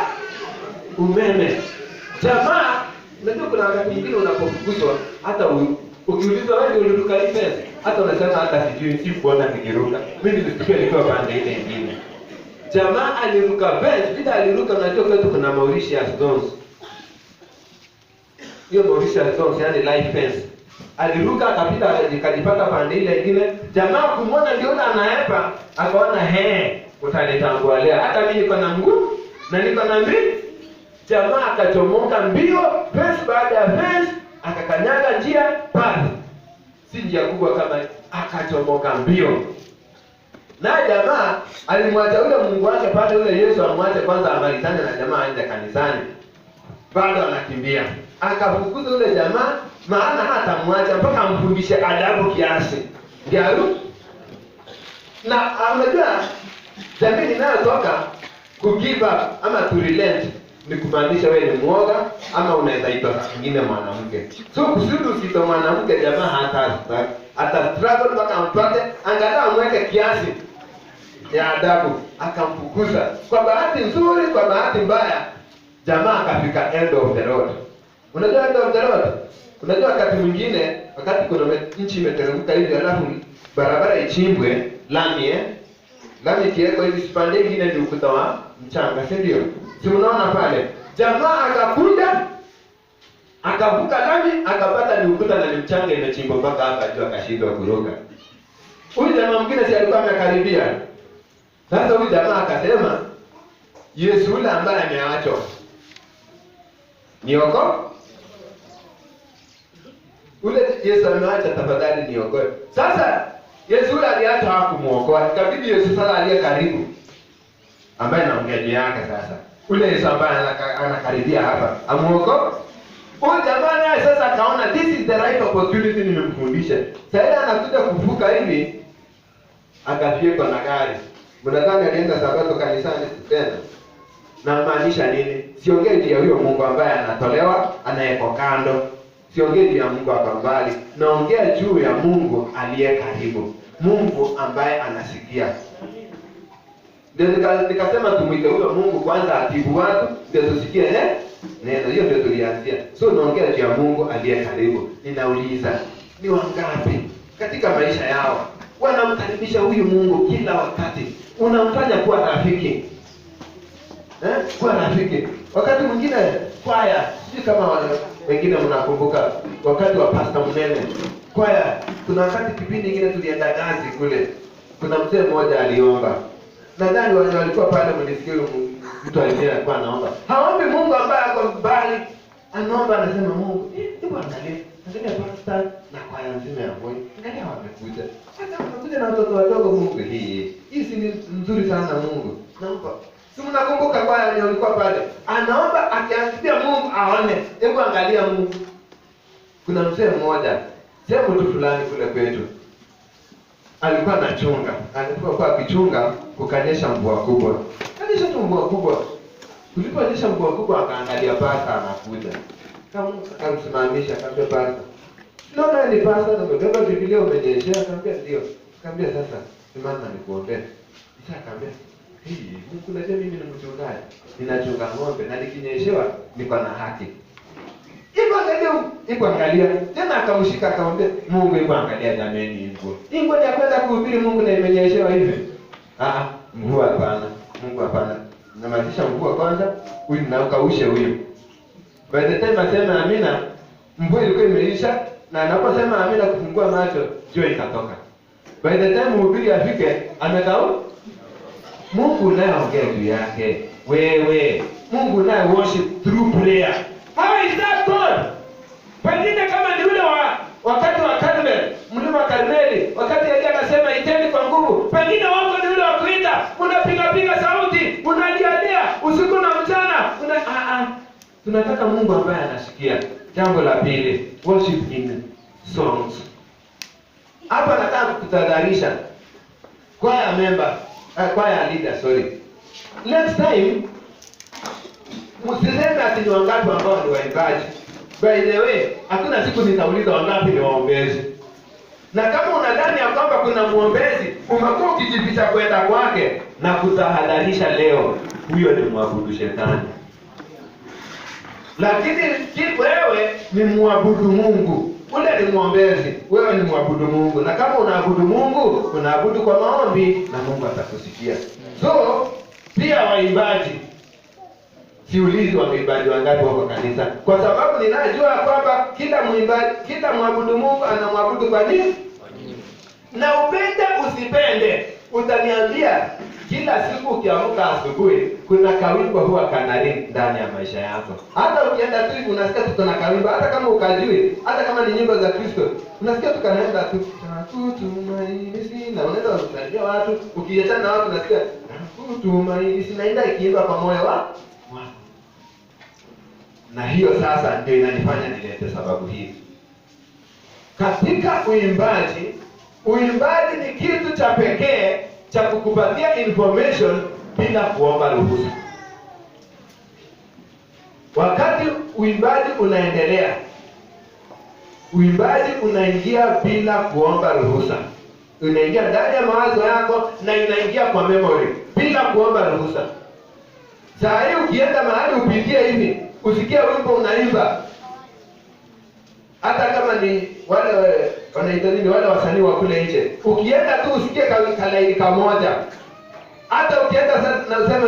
umeme. Jamaa, unajua kuna wakati mwingine unapofukuzwa hata ukiulizwa wewe uliruka hii pesa, hata unasema hata sijui sikuona nikiruka. Mimi nilisikia nikiwa pande ile nyingine. Jamaa aliruka fence, bila aliruka unajua kwetu kuna Mauritius stones. Hiyo Mauritius stones yani live fence. Aliruka akapita akajipata pande ile nyingine. Jamaa kumwona ndio anaepa, akaona utanitangulia. Hata mimi niko na mguu na niko na mbili. Jamaa akachomoka mbio, fence baada ya fence, akakanyaga njia pale. Si njia kubwa kama akachomoka mbio. Na jamaa alimwacha ule Mungu wake pale, ule Yesu amwache kwanza amalizane na jamaa aende kanisani. Bado anakimbia. Akafukuza ule jamaa, maana hata mwacha mpaka amfundishe adabu kiasi. Ndio. Na unajua jamii inayotoka ku give up ama to relent ni kumaanisha wewe ni mwoga ama unaweza itwa kingine mwanamke. So kusudi usito mwanamke jamaa hata struggle mpaka ampate, angalau amweke kiasi ya adabu, akamfukuza. Kwa bahati nzuri, kwa bahati mbaya, jamaa akafika end of the road. Unajua end of the road? Unajua wakati mwingine, wakati kuna nchi imeteremka hivi alafu barabara ichimbwe, lami lami ikiwekwa hivi, sipande ingine ni ukuta wa mchanga, si ndio? Si mnaona pale jamaa akakuja akavuka lami akapata ni ukuta na ni mchanga imechimbwa mpaka hapa juu, akashindwa kuruka. Huyu jamaa mwingine si alikuwa amekaribia. Sasa huyu jamaa akasema Yesu yule ambaye ameachwa nioko, ule Yesu ameacha, tafadhali niokoe. Sasa Yesu yule aliacha hakumuokoa, ikabidi Yesu sasa aliye karibu ambaye naongea juu yake sasa, ule Yesu ambaye anakaribia hapa amuokoe. Huyu jamaa naye sasa akaona this is the right opportunity nimemfundisha. Sasa anakuja kuvuka hivi, akafiekwa na gari. Mnadhani alienda Sabato kanisani tena? Na maanisha nini? Siongee juu ya huyo Mungu ambaye anatolewa, anayeko kando. Siongee juu ya Mungu ako mbali. Naongea juu ya Mungu aliye karibu. Mungu ambaye anasikia. Ndio nikasema tumuite huyo Mungu kwanza atibu watu, ndio tusikie neno. Hiyo ndio tulianzia. So naongea juu ya Mungu aliye karibu. Ninauliza, ni wangapi katika maisha yao wanamkaribisha huyu Mungu kila wakati? Unamfanya kuwa rafiki. Kuwa rafiki. Wakati mwingine kwaya, sijui kama wengine mnakumbuka wakati wa Pastor Munene. Kwaya, kuna wakati kipindi kingine tulienda kazi kule. Kuna mzee mmoja aliomba. Nadhani wale walikuwa pale mlisikia mtu alikuwa anaomba. Haombi Mungu ambaye ako mbali. Anaomba anasema Mungu, hebu angalia. Angalia pastor na kwaya nzima ya boy. Angalia wamekuja. Hata wamekuja na watoto wadogo Mungu hii. Hii si nzuri sana Mungu. Naomba. Si mnakumbuka kwaya wenye walikuwa pale? Anaomba akiambia Mungu aone. Hebu angalia Mungu. Kuna mzee mmoja, sehemu tu fulani kule kwetu. Alikuwa anachunga. Alipokuwa akichunga kukanyesha mvua kubwa. Kanyesha tu mvua kubwa. Kuliponyesha mvua kubwa akaangalia pasta anakuja. Akamsimamisha akamwambia pasta, "Naona ni pasta na umebeba Biblia umenyeshea." Akamwambia ndio. Akamwambia sasa, simama nikuombee. Sasa akamwambia, Mungu unajua mimi ni mchungaji. Ninachunga ng'ombe na nikinyeshewa niko na haki. Ipo angalia. Tena akamshika akamwambia, Mungu ipo angalia jameni hivyo. Ingo ni kwenda kuhubiri Mungu na imenyeshewa hivi. Mvua hapana. Mungu hapana. Namaanisha mvua kwanza, huyu na ukaushe huyu. By the time asema amina, mvua ilikuwa imeisha na anaposema amina kufungua macho, jua ikatoka. By the time mhubiri afike, amekao Mungu naye ongea juu yake. Wewe, Mungu naye worship through prayer. How is that God? Pengine kama ni ule wakati wa Karmel, mlima wa Karmeli, wakati Elia akasema iteni kwa nguvu. Pengine wako ni ule wa kuita, unapiga sauti, unalialia usiku na mchana. Tunataka Mungu ambaye anasikia. Jambo la pili, worship in songs. Hapa nataka kutadharisha choir member, choir leader, sorry. Next time msiseme ati ni wangapi ambao ni waimbaji. By the way, hakuna siku nitauliza wangapi ni waombezi. Na kama unadhani ya kwamba kuna muombezi, umekuwa ukijificha kwenda kwake, na kutahadharisha leo, huyo ni mwabudu shetani. Lakini wewe ni muabudu Mungu. Ule ni muombezi, wewe ni muabudu Mungu. Na kama unaabudu Mungu, unaabudu kwa maombi na Mungu atakusikia. So, pia waimbaji, siulizi waimbaji wangapi wako kanisa, kwa sababu ninajua kwamba kila muimbaji, kila muabudu Mungu anamwabudu kwa nini? Na upende usipende, utaniambia kila siku ukiamka asubuhi kuna kawimbo huwa kanari ndani ya maisha yako. Hata ukienda tu hivi unasikia tuko na kawimbo, hata kama ukajui, hata kama ni nyimbo za Kristo, unasikia tukanaenda tu tumaini sina. Unaenda kusalia watu, ukiachana na watu unasikia tumaini sina, inaenda ikiimba kwa moyo wako. Na hiyo sasa ndio inanifanya nilete sababu hii. Katika uimbaji ni kitu cha pekee cha kukupatia information bila kuomba ruhusa. Wakati uimbaji unaendelea, uimbaji unaingia bila kuomba ruhusa. Unaingia ndani ya mawazo yako na inaingia kwa memory bila kuomba ruhusa. Saa hii ukienda mahali upitie hivi, usikie wimbo unaimba, hata kama ni wale wanaita nini wale wasanii wa kule nje, ukienda tu usikie kalaini kamoja, hata ukienda sasa na useme,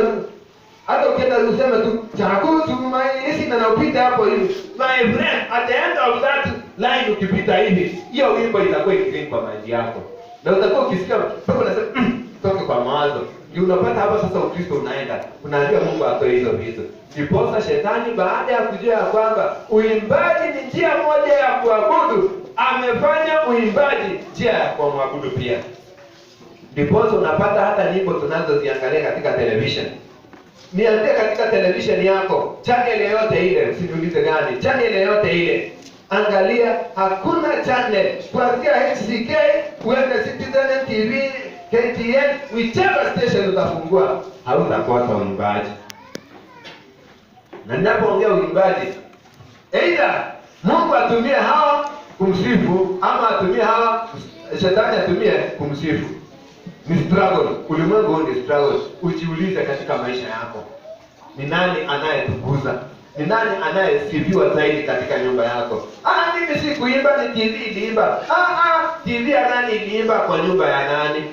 hata ukienda useme tu chakutumaini na upita hapo hivi, my friend, at the end of that line ukipita hivi, hiyo wimbo itakuwa ikiimba kwa maji yako, na utakuwa ukisikia mpaka unasema toka kwa mawazo. Ndio unapata hapo sasa Ukristo unaenda, unaambia Mungu atoe hizo vitu. Ndiposa shetani baada ya kujua kwamba uimbaji ni njia moja ya kuabudu, amefanya uimbaji njia ya kumwabudu pia. Ndiposa unapata hata nyimbo tunazoziangalia katika television. Nianzie katika television yako, channel yoyote ile, usiniulize gani, channel yoyote ile. Angalia, hakuna channel kuanzia HCK, uende Citizen TV, KTN, whichever station utafungua, hautakosa uimbaji. Na ninapoongea uimbaji, either Mungu atumie hawa kumsifu, ama atumie hawa shetani atumie kumsifu. Ni struggle, ulimwengu ni struggle. Ujiulize katika maisha yako, ni nani anayetukuza? Ni nani anayesifiwa zaidi katika nyumba yako? Mimi si kuimba, ni TV iliimba. TV ya nani iliimba kwa nyumba ya nani?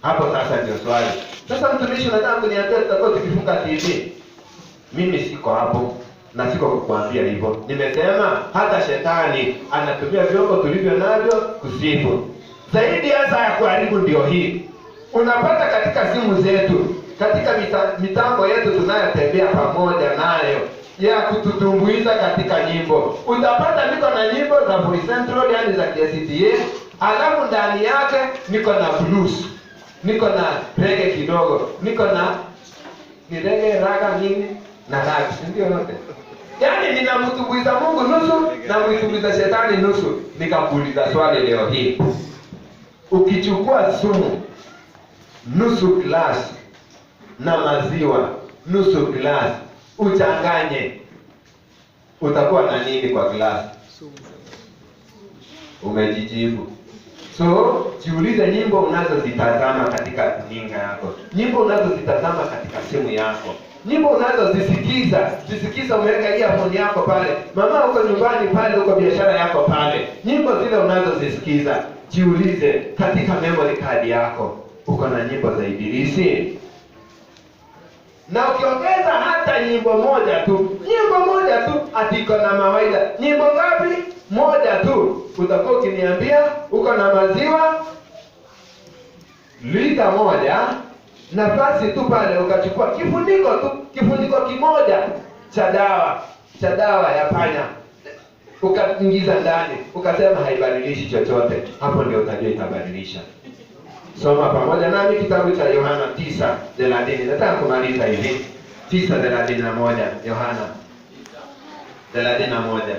Hapo sasa ndio swali. Sasa mtumishi unataka kuniambia tutakuwa tukifunga TV? Mimi siko hapo na siko kukuambia hivyo. Nimesema hata shetani anatumia vyombo tulivyo navyo kusifu. Zaidi hasa ya kuharibu ndio hii. Unapata katika simu zetu, katika mitambo yetu tunayotembea pamoja nayo ya kututumbuiza katika nyimbo. Utapata niko na nyimbo za Voice Central, yani za KCTA, alafu ndani yake niko na blues, niko na reggae kidogo, niko na ni reggae, raga nini na raga, ndio yote. Yaani ninamtumbuiza Mungu nusu na kumtumbuiza shetani nusu. Nikakuuliza swali leo hii. Ukichukua sumu nusu glasi na maziwa nusu glasi uchanganye, utakuwa na nini kwa glasi? Umejijibu. So, jiulize nyimbo unazozitazama katika runinga yako, nyimbo unazozitazama katika simu yako, nyimbo unazozisikiza, umeweka earphone yako pale, mama uko nyumbani pale, uko biashara yako pale, nyimbo zile unazozisikiza, jiulize katika memory card yako uko na nyimbo za ibilisi. Na ukiongeza hata nyimbo moja tu atiko na mawaida, nyimbo ngapi? Moja tu, utakuwa ukiniambia uko na maziwa lita moja, nafasi tu pale ukachukua kifuniko kimoja cha dawa ya panya, ukaingiza ndani, ukasema haibadilishi chochote. Hapo ndio utajua itabadilisha. Soma pamoja nami kitabu cha Yohana 9:30. Nataka kumaliza hivi. 9:31 Yohana 31.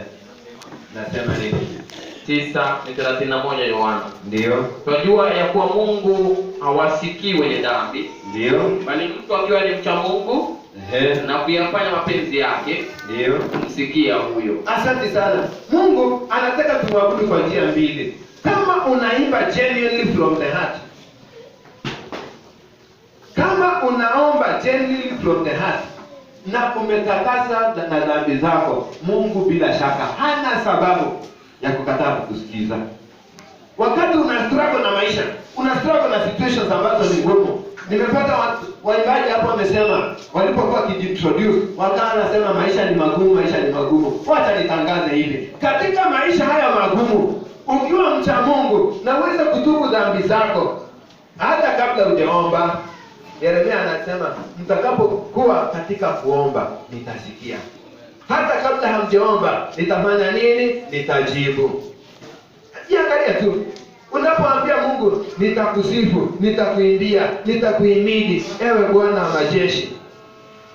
Nasema nini? 9:31 Yohana. Ndio. Tunajua ya kuwa Mungu hawasikii wenye dhambi. Ndio. Bali mtu akiwa ni mcha Mungu na kuyafanya mapenzi yake, ndio kumsikia huyo. Asante sana. Mungu anataka tumwabudu kwa njia mbili. Kama unaimba genuinely from the heart, kama unaomba genuinely from the heart na umetakasa na dhambi zako, Mungu bila shaka hana sababu ya kukataa kukusikiza. Wakati una struggle na maisha, una struggle na situations ambazo ni ngumu. Nimepata waimbaji hapo wamesema walipokuwa kijintroduce wakawa nasema maisha ni magumu. Wacha nitangaze hivi. Katika maisha haya magumu, ukiwa mcha Mungu na uweze kutubu dhambi zako hata kabla hujaomba, Yeremia anasema mtakapokuwa katika kuomba nitasikia. Hata kabla hamjaomba nitafanya nini? Nitajibu. Jiangalia tu. Unapoambia Mungu nitakusifu, nitakuimbia, nitakuhimidi, ewe Bwana wa majeshi,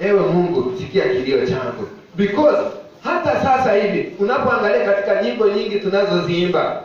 ewe Mungu sikia kilio changu. Because hata sasa hivi unapoangalia katika nyimbo nyingi tunazoziimba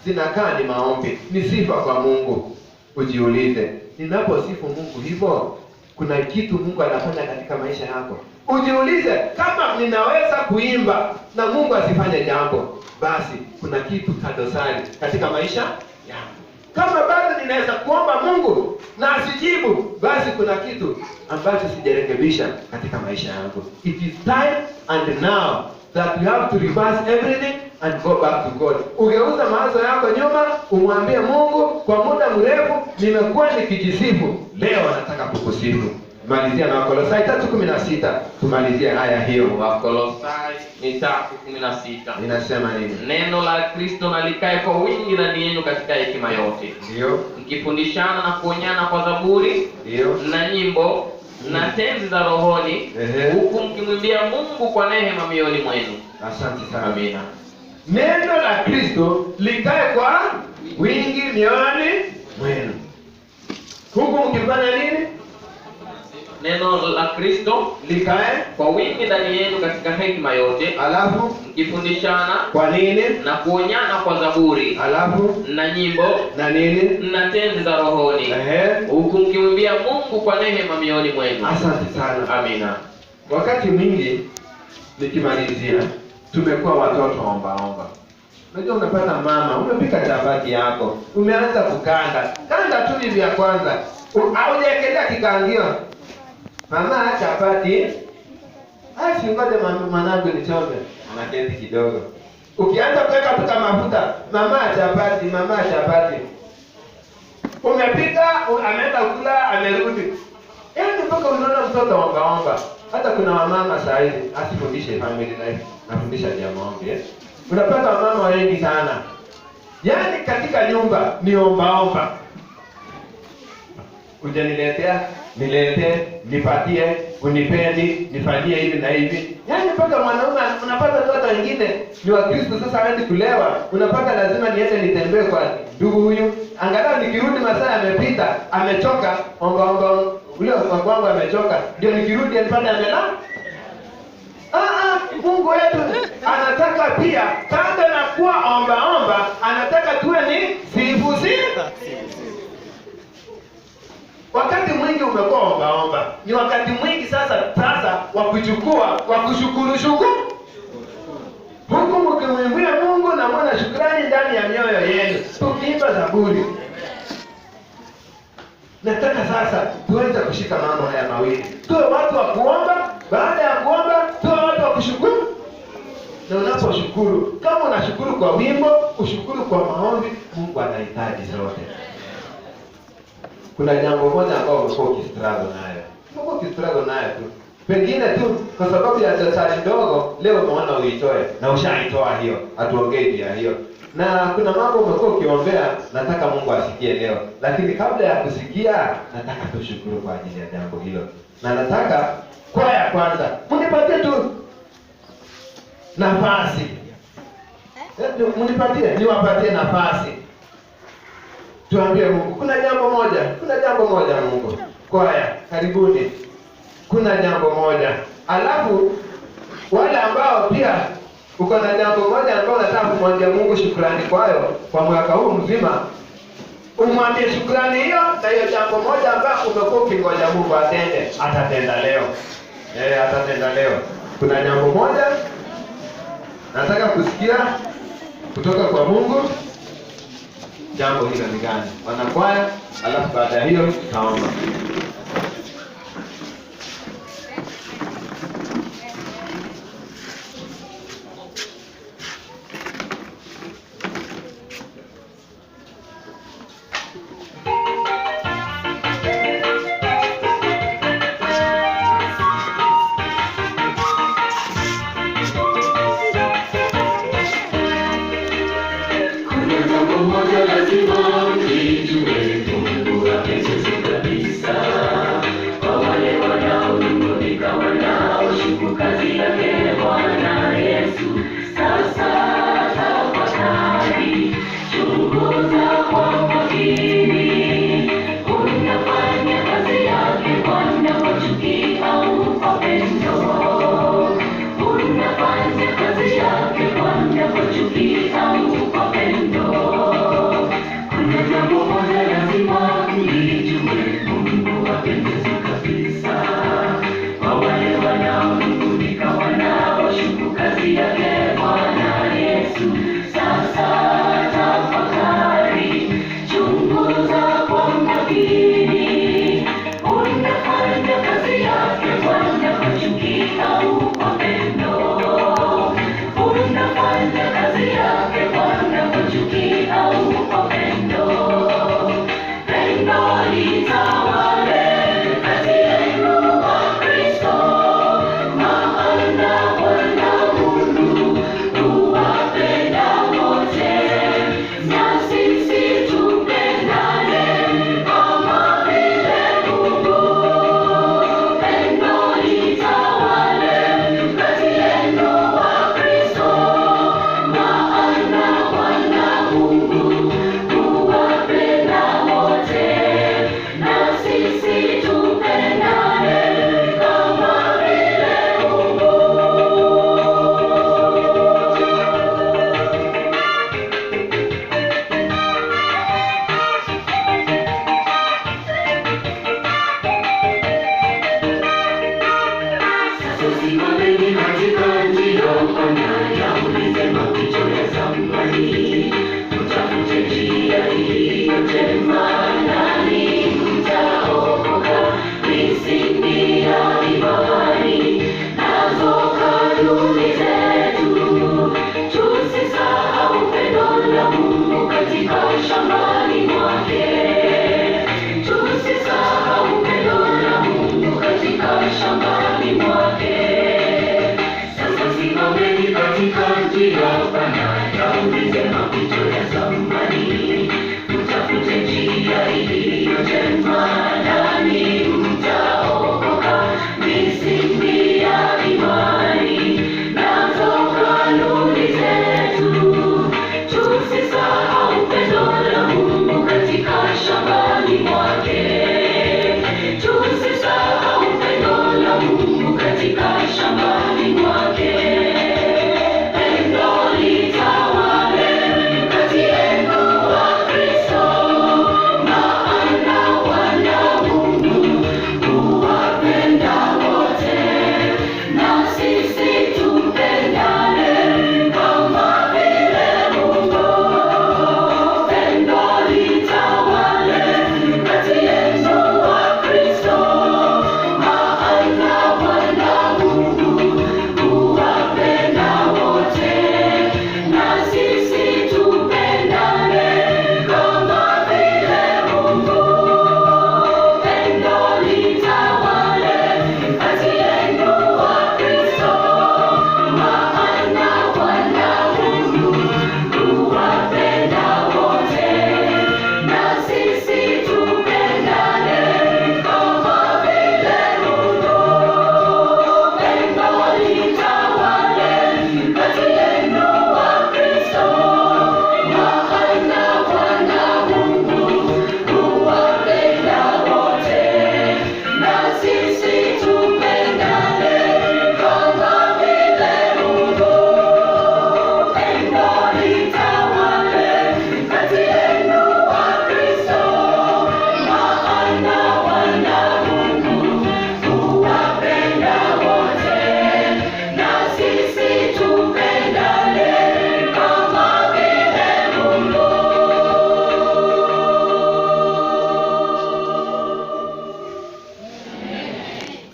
zinakaa ni maombi, ni sifa kwa Mungu. Ujiulize, ninaposifu Mungu hivyo, kuna kitu Mungu anafanya katika maisha yako? Ujiulize, kama ninaweza kuimba na Mungu asifanye jambo, basi kuna kitu kadosari katika maisha yangu. Kama bado ninaweza kuomba Mungu na asijibu, basi kuna kitu ambacho sijarekebisha katika maisha yangu. It is time and now that we have to reverse everything and go back to God. Ugeuza mawazo yako nyuma, umwambie Mungu, kwa muda mrefu nimekuwa nikijisifu, leo nataka kukusifu. Malizia na Wakolosai 3:16. Tumalizie aya hiyo. Wakolosai 3:16. Inasema nini? Neno la Kristo na likae kwa wingi ndani yenu katika hekima yote, Ndio. mkifundishana na kuonyana kwa zaburi Ndio. na nyimbo na tenzi za rohoni, Ehe. huku mkimwimbia Mungu kwa neema mioyoni mwenu. Asante sana. Amina. Neno la Kristo likae kwa wingi mioyoni mwenu. Huku mkifanya nini? Neno la Kristo Likae. kwa wingi ndani yenu katika hekima yote, Alafu mkifundishana kwa nini? na kuonyana kwa zaburi Alafu na nyimbo na nini? na tenzi za rohoni, Ehe. huku mkimwimbia Mungu kwa neema mioyoni mwenu. Asante sana. Amina. Wakati mwingi nikimalizia, tumekuwa watoto omba. Unajua, unapata mama, umepika chapati yako, umeanza kukanda tu hivi ya kwanza, haujaekelea kikaangio. Mama chapati, asi ngoja mwanangu nichome, anaketi kidogo. Ukianza kuweka tu mafuta, mama chapati. Umepika, ameenda kula, amerudi. Yaani mpaka unaona mtoto omba. Hata kuna wamama saa hizi, asifundishe family life, nafundisha jamii. Unapata wamama wengi sana, yaani katika nyumba ni omba. Ujaniletea, nilete, nipatie, unipendi, nifanyie hivi na hivi. Yaani mpaka mwanaume unapata watu wengine ni Wakristo, sasa haendi kulewa. Unapata lazima niende nitembee kwa ndugu huyu, angalau nikirudi masaa yamepita, amechoka, omba ule kwangu amechoka, ndio nikirudi anipate amelala. Mungu wetu anataka pia, kando na kuwa omba, anataka tuwe ni sifu. Wakati mwingi umekuwa omba. Ni wakati mwingi sasa wa kuchukua, wa kushukuru. Huku mkimwimbia Mungu na mwana shukrani ndani ya mioyo yenu, tukiimba zaburi. Nataka sasa tuweze kushika mambo haya mawili. Tuwe watu wa kuomba, baada ya kuomba tuwe watu wa kushukuru. Na unaposhukuru, kama unashukuru kwa wimbo, ushukuru kwa maombi, Mungu anahitaji zote. Kuna jambo moja ambalo umekuwa ukistruggle nayo tu. Pengine tu kwa sababu ya dosari ndogo, leo umeona uitoe na ushaitoa hiyo. Hatuongei pia hiyo. Na kuna mambo umekuwa ukiombea, nataka Mungu asikie leo. Lakini kabla ya kusikia, nataka tushukuru kwa ajili ya jambo hilo. Na nataka kwaya kwanza, mnipatie tu nafasi. Niwapatie nafasi. Tuambie Mungu, kuna jambo moja Mungu. Kwaya, karibuni. Kuna jambo moja. Alafu wale ambao pia uko na jambo moja ambao unataka kumwambia Mungu shukrani kwayo kwa mwaka huu mzima, umwambie shukrani hiyo, na hiyo jambo moja ambao umekuwa ukingoja Mungu atende, atatenda leo. Atatenda leo. Kuna jambo moja nataka kusikia kutoka kwa Mungu. Jambo hilo ni gani? Wanakwaya, alafu baada ya hiyo tutaomba. Lazima nijue Mungu apendezwe kabisa.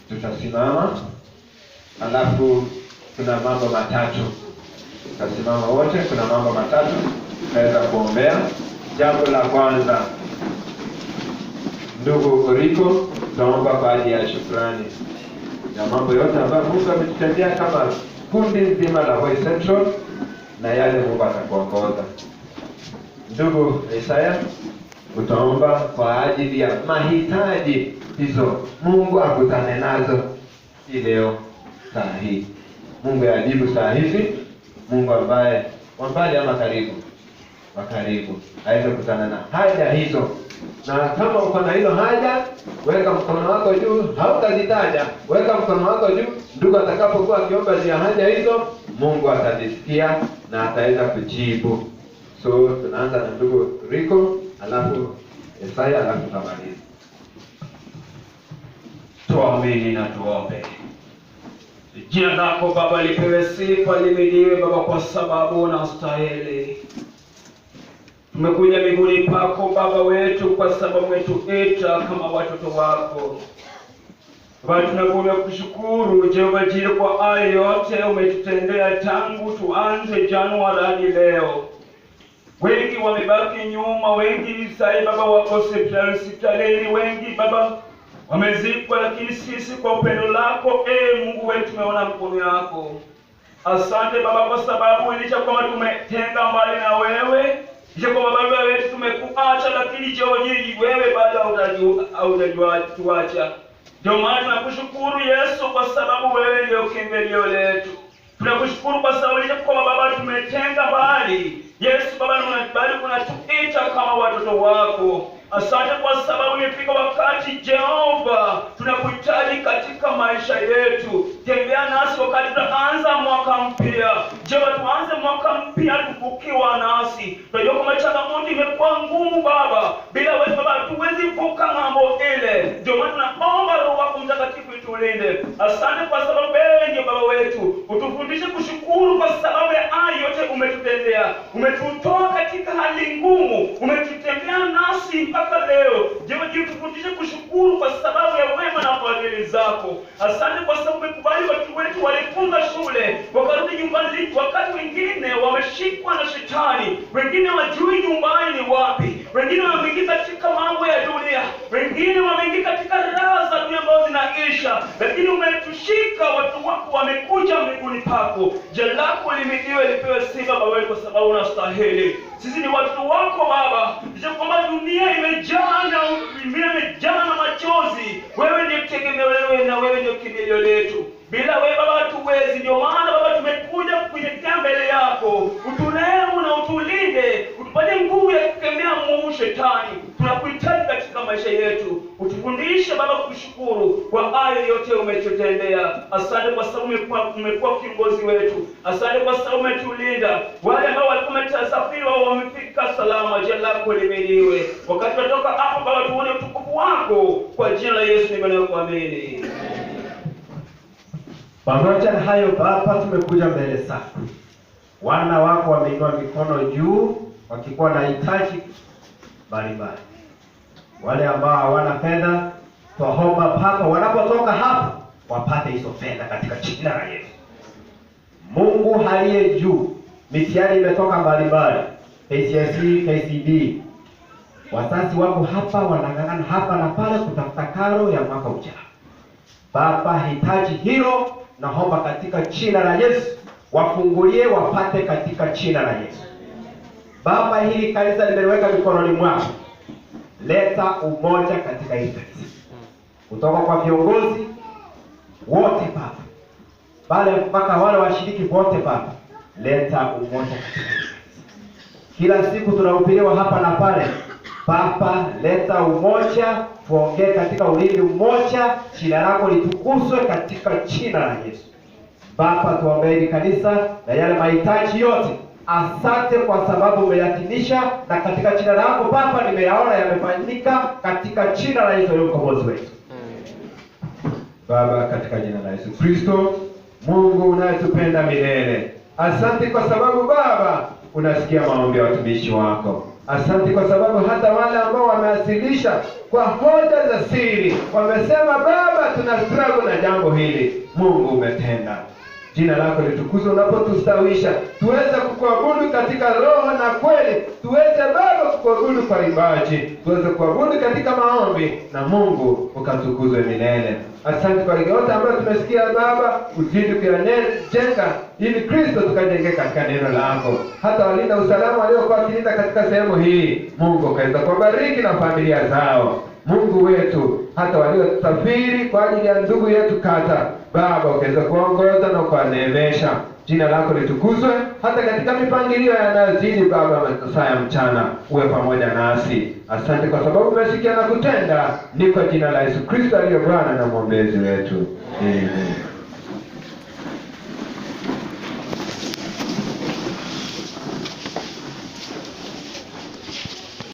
Tutasimama, alafu kuna mambo matatu. Tutasimama wote, kuna mambo matatu tunaweza kuombea. Jambo la kwanza, ndugu Riko, tunaomba kwa ajili ya shukrani na mambo yote ambayo Mungu ametutendea kama kundi nzima la Voi Central, na yale Mungu atakuongoza. Ndugu Isaya, utaomba kwa ajili ya mahitaji hizo Mungu akutane nazo hii leo saa hii. Mungu yajibu saa hizi. Mungu ambaye wa mbali ama karibu, wa karibu aweze kutana na haja hizo. Na kama uko na hilo haja, weka mkono wako juu. Hautazitaja, weka mkono wako juu. Ndugu atakapokuwa akiomba juu ya haja hizo, Mungu atadisikia na ataweza kujibu. So tunaanza na ndugu Riko, alafu Isaya, alafu tutamaliza. Tuamini na tuombe. Jina lako Baba lipewe sifa, limidiwe Baba, kwa sababu unastahili. Tumekuja miguuni pako Baba wetu kwa sababu umetuita kama watoto wako. Baba, tunakuja kushukuru Jehova Jireh kwa haya yote umetutendea tangu tuanze Januari hadi leo. Wengi wamebaki nyuma, wengi sasa Baba wako hospitalini, wengi Baba wamezikwa, lakini sisi kwa upendo lako Mungu wetu tumeona mkono wako. Asante Baba kwa sababu licha kwamba tumetenga mbali na wewe, licha kwamba Baba wetu tumekuacha, lakini wewe bado haujatuacha. Ndio maana tunakushukuru Yesu kwa sababu wewe ndio kimbilio letu. Tunakushukuru kwa sababu licha kwamba Baba tumetenga mbali, Yesu Baba bado unatuita kama watoto wako. Asante kwa sababu imefika wakati Jehova tunakuhitaji katika maisha yetu. Tembea nasi wakati tunaanza mwaka mpya. Jehova, tuanze mwaka mpya tukiwa nasi. Tunajua kama changamoto imekuwa ngumu Baba, bila wewe Baba hatuwezi vuka ng'ambo ile. Ndio maana tunaomba Roho wako Mtakatifu itulinde. Asante kwa sababu wewe ndio Baba wetu. Utufundishe kushukuru kwa sababu ya haya yote umetutendea. umetutendea. Umetutoa katika hali ngumu, umetutembea nasi mpaka leo. Je, tufundishe kushukuru kwa sababu ya wema na fadhili zako. Asante kwa sababu umekubali watu wetu walifunga shule, wakarudi nyumbani, wakati wengine wameshikwa na shetani, wengine wajui nyumbani ni wapi, wengine wameingia katika mambo ya dunia, wengine wameingia katika raha za dunia ambazo zinaisha, lakini umetushika watu wako wamekuja miguuni pako. Jina lako lihimidiwe, lipewe sifa Baba wetu, kwa sababu unastahili. Sisi ni watu wako Baba, sisi kwamba dunia imejaa na machozi. Wewe ndiye tegemeo letu na wewe ndiye kimbilio letu. Bila wewe Baba hatuwezi. Ndio maana Baba tumekuja kunyenyekea mbele yako. Uturehemu na utulinde, utupatie nguvu ya kukemea mwovu shetani. Tunakuhitaji katika maisha yetu. Utufundishe Baba kushukuru kwa hayo yote umetutendea. Asante kwa sababu umekuwa kiongozi wetu. Asante kwa sababu umetulinda. Wale ambao walikuwa wametasafiri wamefika salama. Jina lako lihimidiwe. Wakati tunatoka hapo Baba tuone utukufu wako. Kwa jina la Yesu nimekuamini. Pamoja na hayo Baba, tumekuja mbele zako. Wana wako wameinua mikono juu wakikuwa na hitaji mbalimbali. Wale ambao hawana fedha, tuomba Baba wanapotoka hapa wapate hizo fedha katika jina la Yesu. Mungu aliye juu, mitihani imetoka mbalimbali, KCSE, KCD. Wazazi wako hapa wanang'ang'ana hapa na pale kutafuta karo ya mwaka ujao. Baba, hitaji hilo naomba katika jina la Yesu, wafungulie wapate katika jina la Yesu. Baba, hili kanisa limeweka mikononi mwako. Leta umoja katika hili kanisa. Kutoka kwa viongozi wote Baba, bali mpaka wale washiriki wote Baba, leta umoja katika hili kanisa. Kila siku tunahubiriwa hapa na pale. Baba, leta umoja, tuongee katika ulimi mmoja, jina lako litukuzwe katika jina la Yesu. Baba, tuombee hili kanisa na yale mahitaji yote. Asante kwa sababu umeyatimisha, na katika jina lako Baba nimeyaona yamefanyika katika jina la Yesu mkombozi wetu. Baba, katika jina la Yesu Kristo, Mungu unayetupenda milele, asante kwa sababu Baba unasikia maombi ya watumishi wako. Asante kwa sababu hata wale ambao wameasilisha kwa hoja za siri wamesema Baba tuna struggle na jambo hili, Mungu umetenda. Jina lako litukuzwe unapotustawisha, tuweze kukuabudu katika roho na kweli, tuweze Baba kukuabudu kwa imbaji, tuweze kuabudu katika maombi, na Mungu ukatukuzwe milele. Asante kwa yote ambayo tumesikia Baba, uzidi kuyajenga ili Kristo tukajenge katika neno lako. Hata walinda usalama waliokuwa wakilinda katika sehemu hii, Mungu kaweza kubariki na familia zao. Mungu wetu, hata waliosafiri kwa ajili ya ndugu yetu Kata, Baba ukaweza kuongoza na kuwaneemesha. Jina lako litukuzwe hata katika mipangilio yanayozidi Baba masaa ya mchana, uwe pamoja nasi. Asante kwa sababu umesikia na kutenda. Ni kwa jina la Yesu Kristo aliye Bwana na mwombezi wetu. Amen.